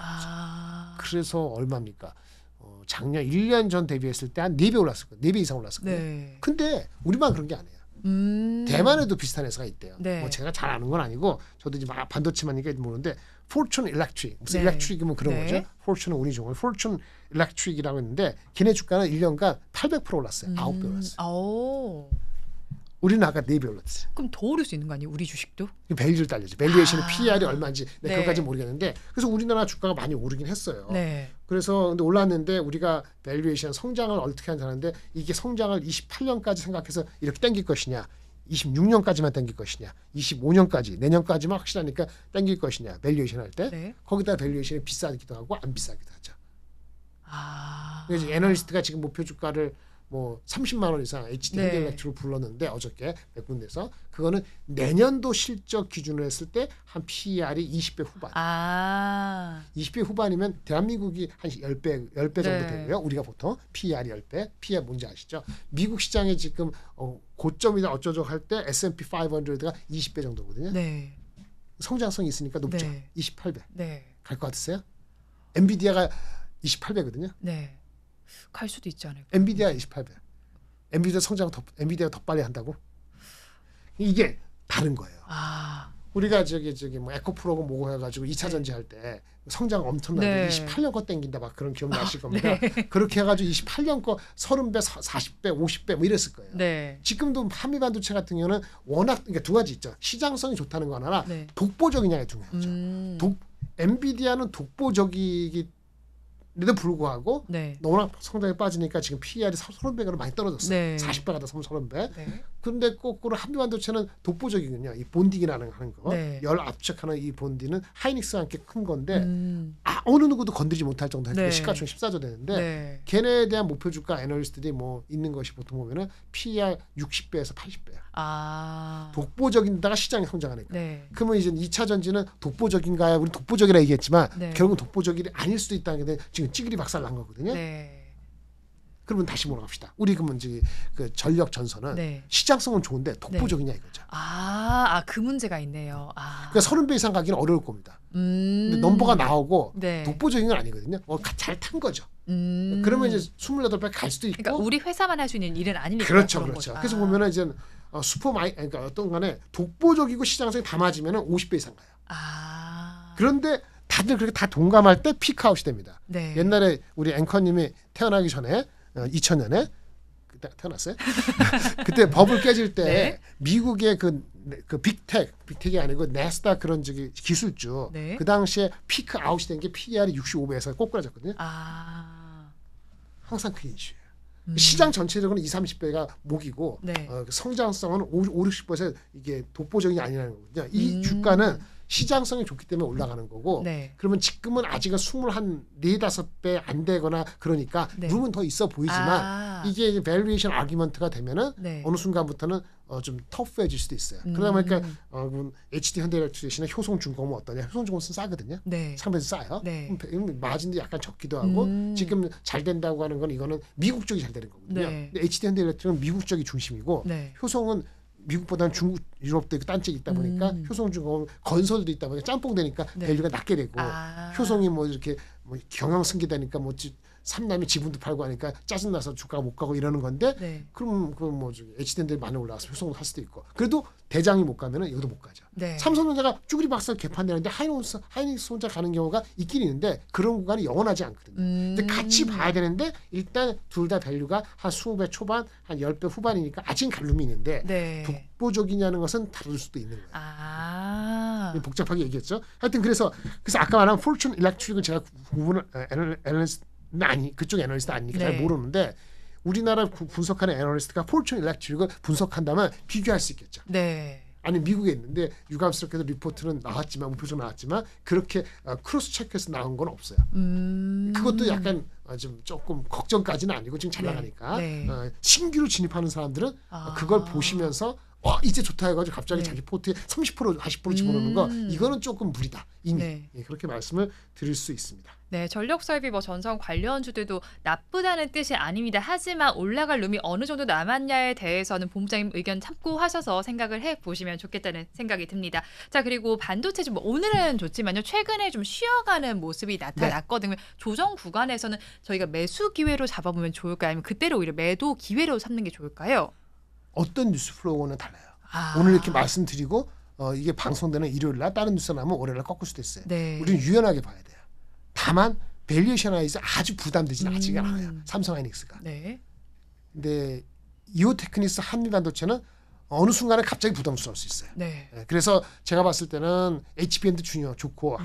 그래서 얼마입니까? 작년 1년 전 대비했을 때 한 4배 올랐을 거예요. 4배 이상 올랐을 거예요. 네. 근데 우리만 그런 게 아니에요. 대만에도 비슷한 회사가 있대요. 네. 뭐 제가 잘 아는 건 아니고 저도 이제 반도체만이니까 모르는데 Fortune Electric 무슨 네. 일렉트릭이면 그런 네. 거죠. Fortune은 운이 좋은 Fortune Electric이라고 했는데 걔네 주가는 1년간 800% 올랐어요. 9배 올랐어요. 우리는 아까 4배 올랐어요. 그럼 더 오를 수 있는 거 아니에요? 우리 주식도? 밸류를 딸려죠. 밸류에이션의 PER이 얼마인지 네. 그것까지 모르겠는데 그래서 우리나라 주가가 많이 오르긴 했어요. 네. 그래서 근데 올랐는데 우리가 밸류에이션 성장을 어떻게 하는데 이게 성장을 28년까지 생각해서 이렇게 당길 것이냐 26년까지만 당길 것이냐 25년까지 내년까지만 확실하니까 당길 것이냐 밸류에이션 할 때 네. 거기다 밸류에이션이 비싸기도 하고 안 비싸기도 하죠. 아. 그래서 애널리스트가 지금 목표 주가를 뭐 30만 원 이상 HD 네. 현대일렉트릭을 불렀는데 어저께 몇 군데서 그거는 내년도 실적 기준으로 했을 때 한 PER이 20배 후반. 아. 20배 후반이면 대한민국이 한 10배 정도 네. 되고요. 우리가 보통 PER이 10배. PER 뭔지 아시죠? 미국 시장에 지금 고점이다 어쩌죠 할 때 S&P 500가 20배 정도거든요. 네. 성장성이 있으니까 높죠. 네. 28배. 네. 갈 것 같으세요? 엔비디아가 28배거든요. 네. 갈 수도 있지 않을까? 엔비디아 28배. 엔비디아가 더 빨리 한다고? 이게 다른 거예요. 아. 우리가 저기 뭐 에코프로고 뭐고 해가지고 2차 전지 할 때 성장 엄청나게 네. 28년 거 땡긴다 막 그런 기억 나실 겁니다. 네. 그렇게 해가지고 28년 거 30배, 40배, 50배 뭐 이랬을 거예요. 네. 지금도 한미반도체 같은 경우는 워낙 그러니까 두 가지 있죠. 시장성이 좋다는 거 하나, 네. 독보적이냐가 중요하죠. 엔비디아는 독보적이기 에도 불구하고 네. 워낙 성장에 빠지니까 지금 PER이 30배로 많이 떨어졌어요. 네. 40배가 다 30배. 네. 그런데 거꾸로 한미반도체는 독보적이군요. 이 본딩이라는 하는 거. 네. 열 압축하는 이 본딩은 하이닉스와 함께 큰 건데 어느 누구도 건드리지 못할 정도 네. 시가총 14조 되는데 네. 걔네에 대한 목표 주가 애널리스트들이 뭐 있는 것이 보통 보면은 PER 60배에서 80배야. 아. 독보적인다가 시장이 성장하니까. 네. 그러면 이제 2차 전지는 독보적인가요? 우리 독보적이라 얘기했지만 네. 결국은 독보적이 아닐 수도 있다는 게 지금 찌그리 박살 난 거거든요. 네. 그러면 다시 몰아갑시다. 우리 그러면 이제 그 전력 전선은 네. 시장성은 좋은데 독보적이냐 이거죠. 그 문제가 있네요. 아. 그러니까 30배 이상 가기는 어려울 겁니다. 근데 넘버가 나오고 네. 독보적인 건 아니거든요. 잘 탄 거죠. 그러면 이제 28배 갈 수도 있고. 그러니까 우리 회사만 할 수 있는 일은 아니니까. 그렇죠, 그런 그렇죠. 거죠. 그래서 보면은 이제 그러니까 어떤 간에 독보적이고 시장성이 다 맞으면은 50배 이상 가요. 아. 그런데 다들 그렇게 다 동감할 때 피크아웃이 됩니다. 네. 옛날에 우리 앵커님이 태어나기 전에 2000년에 그때 태어났어요? 그때 버블 깨질 때 네. 미국의 그 빅텍이 아니고 나스닥 그런 저기 기술주 네. 그 당시에 피크 아웃이 된 게 PER이 65배에서 꼬꾸라졌거든요. 아. 항상 그게 이슈예요. 시장 전체적으로는 20-30배가 목이고 네. 성장성은 50-60%에서 이게 독보적이 아니라는 거거든요. 이 주가는 시장성이 좋기 때문에 올라가는 거고 네. 그러면 지금은 아직은 24-5배 안 되거나 그러니까 네. 룸은 더 있어 보이지만 이게 밸류에이션 아규먼트가 되면은 네. 어느 순간부터는 좀 터프해질 수도 있어요. 그러다 보니까 HD 현대일렉트릭이나 효성중공은 어떠냐? 효성중공은 싸거든요. 네. 상대에서 싸요. 네. 마진도 약간 적기도 하고 지금 잘 된다고 하는 건 이거는 미국 쪽이 잘 되는 거거든요. 네. 근데 HD 현대일렉트릭은 미국 쪽이 중심이고 네. 효성은 미국보다는 중국, 유럽도 있고 딴 쪽이 있다 보니까 효성중공은 건설도 있다 보니까 짬뽕 되니까 네. 밸류가 낮게 되고 효성이 뭐 이렇게 뭐 경영 승계되니까 뭐 삼남이 지분도 팔고 하니까 짜증나서 주가가 못 가고 이러는 건데 네. 그럼 그 뭐 HD들이 많이 올라가서 효성으로 살 수도 있고 그래도 대장이 못 가면은 이것도 못 가죠. 네. 삼성전자가 쭈그리 박살 개판되는데 하이닉스 혼자 가는 경우가 있긴 있는데 그런 구간이 영원하지 않거든요. 근데 같이 봐야 되는데 일단 둘 다 밸류가 한 20배 초반, 한 10배 후반이니까 아직은 갈름이 있는데 네. 독보적이냐는 것은 다를 수도 있는 거예요. 아. 복잡하게 얘기했죠. 하여튼 그래서 아까 말한 포춘 일렉트릭은 제가 구분을 애널리스트 아니 그쪽 애널리스트 아니니까 네. 잘 모르는데 우리나라 분석하는 애널리스트가 포춘 일렉트릭을 분석한다면 비교할 수 있겠죠. 네. 아니 미국에 있는데 유감스럽게도 리포트는 나왔지만 우표적 나왔지만 그렇게 크로스 체크해서 나온 건 없어요. 그것도 약간 좀 조금 걱정까지는 아니고 지금 잘 네. 나가니까 네. 신규로 진입하는 사람들은 그걸 보시면서 이제 좋다 해가지고 갑자기 네. 자기 포트에 30% 40% 집어넣는 거 이거는 조금 무리다 이미 네. 예, 그렇게 말씀을 드릴 수 있습니다. 네, 전력설비 뭐 전선 관련주들도 나쁘다는 뜻이 아닙니다. 하지만 올라갈 룸이 어느 정도 남았냐에 대해서는 본부장님 의견 참고하셔서 생각을 해보시면 좋겠다는 생각이 듭니다. 자, 그리고 반도체 좀 오늘은 좋지만요. 최근에 좀 쉬어가는 모습이 나타났거든요. 조정 구간에서는 저희가 매수 기회로 잡아보면 좋을까요? 아니면 그때를 오히려 매도 기회로 삼는 게 좋을까요? 어떤 뉴스 플로우는 달라요. 오늘 이렇게 말씀드리고 이게 방송되는 일요일날 다른 뉴스 나오면 월요일날 꺾을 수도 있어요. 네. 우리는 유연하게 봐야 돼요. 다만 밸류에이션에서 아주 부담되지는 아직은 않아요. 삼성하이닉스가. 네. 근데 이오테크니스 한미반도체는 어느 순간에 갑자기 부담스러울 수 있어요. 네. 그래서 제가 봤을 때는 HBM도 좋고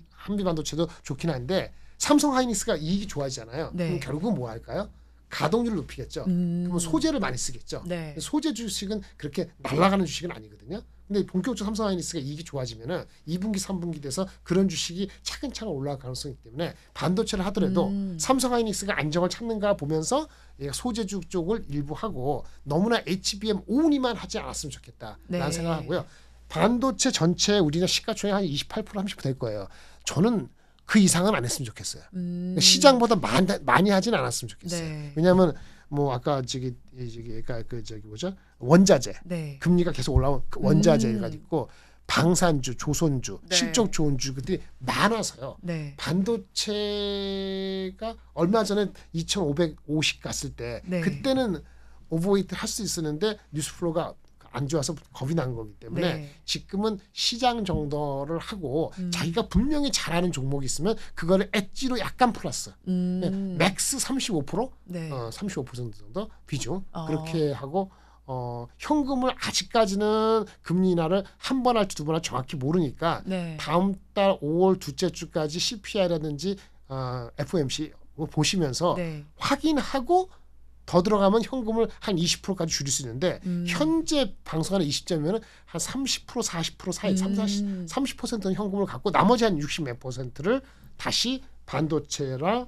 한미반도체도 좋긴 한데 삼성하이닉스가 이익이 좋아지잖아요. 네. 그럼 결국은 뭐 할까요? 가동률을 높이겠죠. 그러면 소재를 많이 쓰겠죠. 네. 소재 주식은 그렇게 날아가는 주식은 아니거든요. 근데 본격적으로 삼성하이닉스가 이익이 좋아지면은 2분기, 3분기 돼서 그런 주식이 차근차근 올라갈 가능성이 있기 때문에 반도체를 하더라도 삼성하이닉스가 안정을 찾는가 보면서 소재주 쪽을 일부 하고 너무나 HBM 온이만 하지 않았으면 좋겠다라는 네. 생각하고요. 반도체 전체 우리나라 시가총액 한 28% 30%될 거예요. 저는 그 이상은 안 했으면 좋겠어요. 시장보다 많이 하진 않았으면 좋겠어요. 네. 왜냐하면 뭐 아까 뭐죠 원자재 네. 금리가 계속 올라온 그 원자재가 있고 방산주, 조선주, 네. 실적 좋은 주들이 많아서요. 네. 반도체가 얼마 전에 2,550 갔을 때 네. 그때는 오버웨이트 할 수 있었는데 뉴스플로우가 안 좋아서 겁이 난 거기 때문에 네. 지금은 시장 정도를 하고 자기가 분명히 잘하는 종목이 있으면 그거를 엣지로 약간 플러스 맥스 35% 네. 35% 정도 비중 그렇게 하고 현금을 아직까지는 금리 인하를 한 번 할지 두 번 할지 정확히 모르니까 네. 다음 달 5월 둘째 주까지 CPI라든지 FOMC 보시면서 네. 확인하고 더 들어가면 현금을 한 20%까지 줄일 수 있는데 현재 방송하는 20점이면 한 30% 40% 사이 30%는 현금을 갖고 나머지 한 60 몇 %를 다시 반도체랑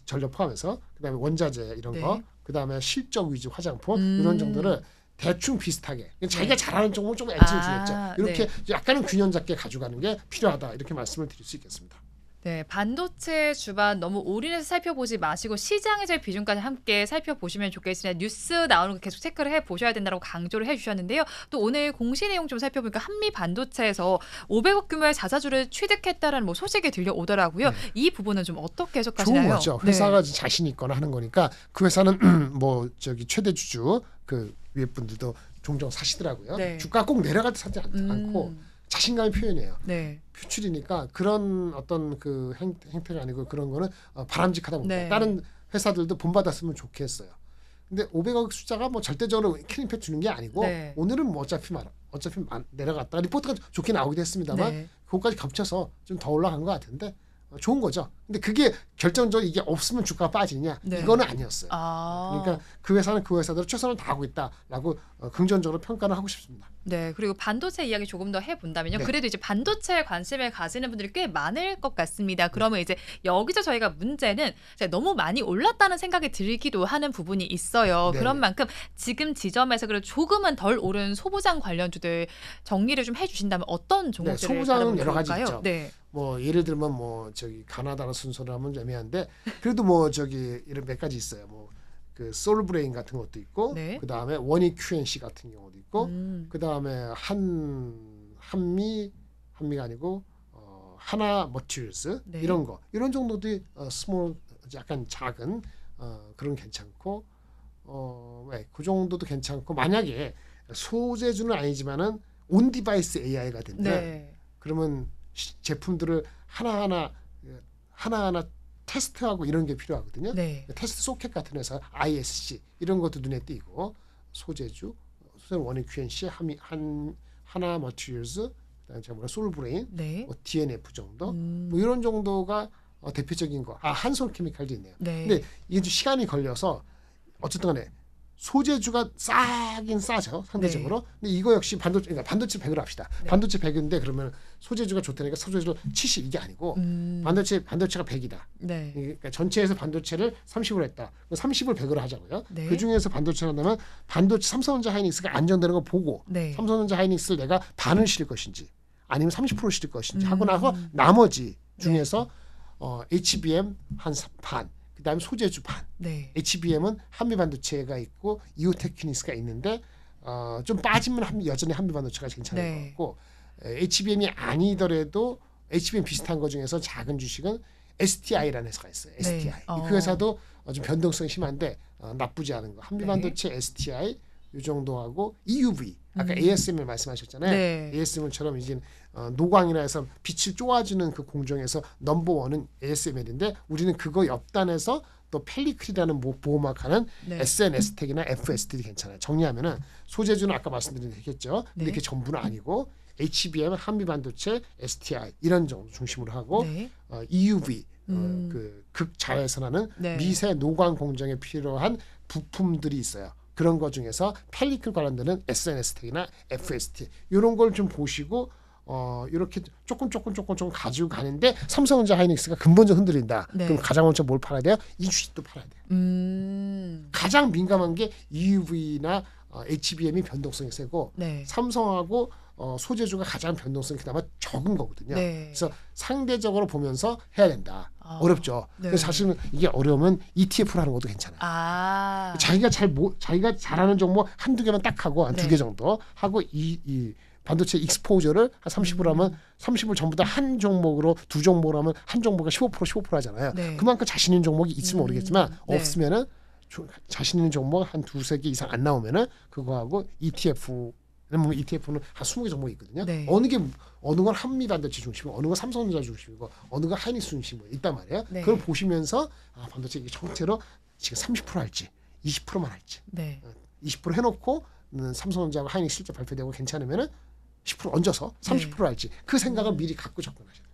전력 포함해서 그다음에 원자재 이런 네. 거 그다음에 실적 위주 화장품 이런 정도를 대충 비슷하게 자기가 잘하는 종목은 좀 엣지를 주겠죠. 이렇게 네. 약간은 균형 잡게 가져가는 게 필요하다 이렇게 말씀을 드릴 수 있겠습니다. 네, 반도체 주반 너무 올인해서 살펴보지 마시고 시장에서의 비중까지 함께 살펴보시면 좋겠습니다. 뉴스 나오는 거 계속 체크를 해보셔야 된다고 강조를 해주셨는데요. 또 오늘 공시 내용 좀 살펴보니까 한미 반도체에서 500억 규모의 자사주를 취득했다라는 뭐 소식이 들려오더라고요. 이 부분은 좀 어떻게 해석하시나요? 좋은 거죠. 회사가 자신 있거나 하는 거니까 그 회사는 뭐 최대 주주 그 위에 분들도 종종 사시더라고요. 네. 주가 꼭 내려갈 때 사지 않고 자신감의 표현이에요. 네. 표출이니까 그런 어떤 그 행태가 아니고 그런 거는 바람직하다 봅니다. 네. 다른 회사들도 본받았으면 좋겠어요. 근데 500억 숫자가 뭐 절대적으로 킬링팩 주는 게 아니고 네. 오늘은 뭐 어차피 내려갔다 리포트가 좋게 나오기도 했습니다만 네. 그것까지 겹쳐서 좀 더 올라간 것 같은데 좋은 거죠. 근데 그게 결정적으로 이게 없으면 주가가 빠지냐 네. 이거는 아니었어요. 아. 그러니까 그 회사는 그 회사대로 최선을 다하고 있다라고 긍정적으로 평가를 하고 싶습니다. 네, 그리고 반도체 이야기 조금 더 해본다면요. 네. 그래도 이제 반도체에 관심을 가지는 분들이 꽤 많을 것 같습니다. 그러면 이제 여기서 저희가 문제는 이제 너무 많이 올랐다는 생각이 들기도 하는 부분이 있어요. 네네. 그런 만큼 지금 지점에서 그래도 조금은 덜 오른 소부장 관련주들 정리를 좀 해주신다면 어떤 종목들을 소부장은 다루면 여러 가지 좋을까요? 있죠. 네, 뭐 예를 들면 뭐 저기 가나다라 순서로 하면 좀 애매한데 그래도 뭐 저기 이런 몇 가지 있어요. 뭐 그 솔브레인 같은 것도 있고 네. 그 다음에 원익 QNC 같은 경우도 있고 그 다음에 한미가 아니고 하나 머티리얼스 네. 이런 거 이런 정도들이 스몰 약간 작은 그런 괜찮고 그 정도도 괜찮고 만약에 소재주는 아니지만은 온 디바이스 AI가 된다. 네, 그러면 제품들을 하나하나 테스트하고 이런 게 필요하거든요. 네, 테스트 소켓 같은 회사 ISC 이런 것도 눈에 띄고 소재주 원익 QNC 하나 머티리얼스 그다음에 제가 뭐라 솔브레인 네. DNF 정도 뭐 이런 정도가 대표적인 거. 한솔 케미칼도 있네요. 네. 근데 이게 좀 시간이 걸려서 어쨌든 간에 소재주가 싸긴 싸죠 상대적으로. 근데 이거 역시 그러니까 반도체 100으로 합시다. 네. 반도체 100인데 그러면 소재주가 좋다니까 소재주 70 이게 아니고 반도체가 100이다. 네, 그러니까 전체에서 반도체를 30으로 했다. 30을 100으로 하자고요. 네. 그 중에서 반도체를 한다면 반도체 삼성전자 하이닉스가 안정되는 거 보고 네. 삼성전자 하이닉스를 내가 반을 실을 것인지 아니면 30% 실을 것인지 하고 나서 나머지 중에서 HBM 한 반, 그다음에 소재주 반. 네. HBM은 한미반도체가 있고 이오테크니스가 있는데 좀 빠지면 여전히 한미반도체가 괜찮을 네. 것 같고 HBM이 아니더라도 HBM 비슷한 거 중에서 작은 주식은 STI라는 회사가 있어요. STI. 그 회사도 좀 변동성이 심한데 나쁘지 않은 거. 한미반도체 STI 이 정도하고 EUV 아까 ASML 말씀하셨잖아요. 네. ASML처럼 이제 노광이라 해서 빛을 쪼아주는 그 공정에서 넘버원은 ASML인데 우리는 그거 옆단에서 또 펠리클이라는 보호막하는 네. SNS텍이나 FST도 괜찮아요. 정리하면은 소재주는 아까 말씀드린 겠죠. 근데 네. 그게 전부는 아니고 HBM, 한미반도체, STI 이런 정도 중심으로 하고 네. EUV 그 극자외선하는 네. 미세 노광 공정에 필요한 부품들이 있어요. 그런 것 중에서 펠리클 관련되는 SNS텍이나 FST 이런 걸 좀 보시고 이렇게 조금 가지고 가는데 삼성전자 하이닉스가 근본적으로 흔들린다. 네. 그럼 가장 먼저 뭘 팔아야 돼요? 이 주식도 팔아야 돼요. 가장 민감한 게 EUV나 HBM이 변동성이 세고 네. 삼성하고 소재주가 가장 변동성이 그나마 적은 거거든요. 네. 그래서 상대적으로 보면서 해야 된다. 어렵죠. 네. 그래서 사실은 이게 어려우면 ETF로 하는 것도 괜찮아요. 아. 자기가 잘하는 종목 한두 개만 딱 하고 한 두 네. 개 정도 하고 이 반도체 익스포저를 한 30% 하면 30을 전부 다 한 종목으로 두 종목으로 하면 한 종목에 15% 하잖아요. 네. 그만큼 자신 있는 종목이 있으면 모르겠지만 네. 없으면은 자신 있는 종목 한 두세 개 이상 안 나오면은 그거하고 ETF는 한 20개 종목이 있거든요. 네. 어느 건 한미반도체 중심이고 어느 건 삼성전자 중심이고 어느 건 하이닉스 중심이고 있단 말이에요. 네. 그걸 보시면서 반도체 이게 전체로 지금 30% 할지 20%만 할지 네. 20% 해놓고 삼성전자와 하이닉스 실제 발표되고 괜찮으면은 10% 얹어서 30% 할지 그 생각을 미리 갖고 접근하셔야 돼요.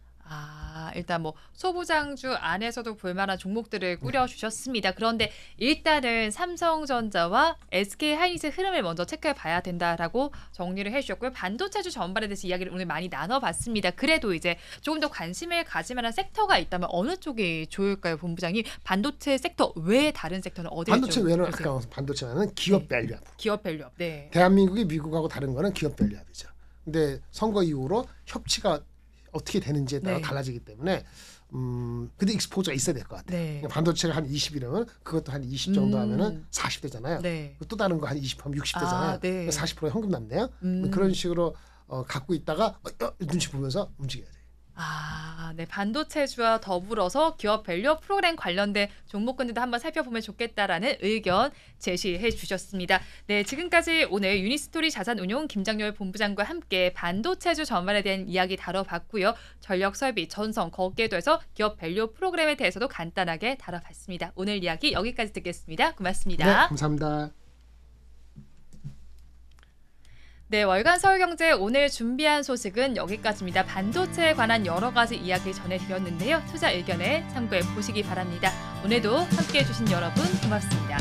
일단 뭐 소부장주 안에서도 볼만한 종목들을 꾸려주셨습니다. 그런데 일단은 삼성전자와 SK하이닉스의 흐름을 먼저 체크해 봐야 된다라고 정리를 해주셨고요. 반도체주 전반에 대해서 이야기를 오늘 많이 나눠봤습니다. 그래도 이제 조금 더 관심을 가질 만한 섹터가 있다면 어느 쪽이 좋을까요, 본부장님? 반도체 섹터 외에 다른 섹터는 어디에 반도체 좀 외에는 보세요? 아까 반도체 외에는 기업 네. 밸류업. 기업 밸류업. 네. 대한민국이 미국하고 다른 거는 기업 밸류업이죠. 근데 선거 이후로 협치가 어떻게 되는지에 따라 네. 달라지기 때문에 근데 익스포저가 있어야 될 것 같아요. 네. 그러니까 반도체가 한 20이라면 그것도 한 20 정도 하면은 40대잖아요. 네. 또 다른 거 한 20하면 60대잖아요. 네. 40% 현금 남네요. 그런 식으로 갖고 있다가 눈치 보면서 움직여야 돼요. 네. 반도체주와 더불어서 기업 밸류업 프로그램 관련된 종목군들도 한번 살펴보면 좋겠다라는 의견 제시해 주셨습니다. 네, 지금까지 오늘 유니스토리 자산운용 김장렬 본부장과 함께 반도체주 전반에 대한 이야기 다뤄봤고요. 전력 설비, 전선, 거기에 더해서 기업 밸류업 프로그램에 대해서도 간단하게 다뤄봤습니다. 오늘 이야기 여기까지 듣겠습니다. 고맙습니다. 네, 감사합니다. 네, 월간 서울경제 오늘 준비한 소식은 여기까지입니다. 반도체에 관한 여러 가지 이야기 전해드렸는데요. 투자 의견에 참고해 보시기 바랍니다. 오늘도 함께해 주신 여러분 고맙습니다.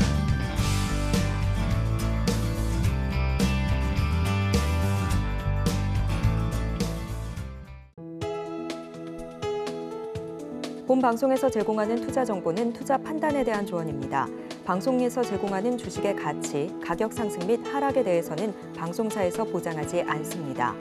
본 방송에서 제공하는 투자 정보는 투자 판단에 대한 조언입니다. 방송에서 제공하는 주식의 가치, 가격 상승 및 하락에 대해서는 방송사에서 보장하지 않습니다.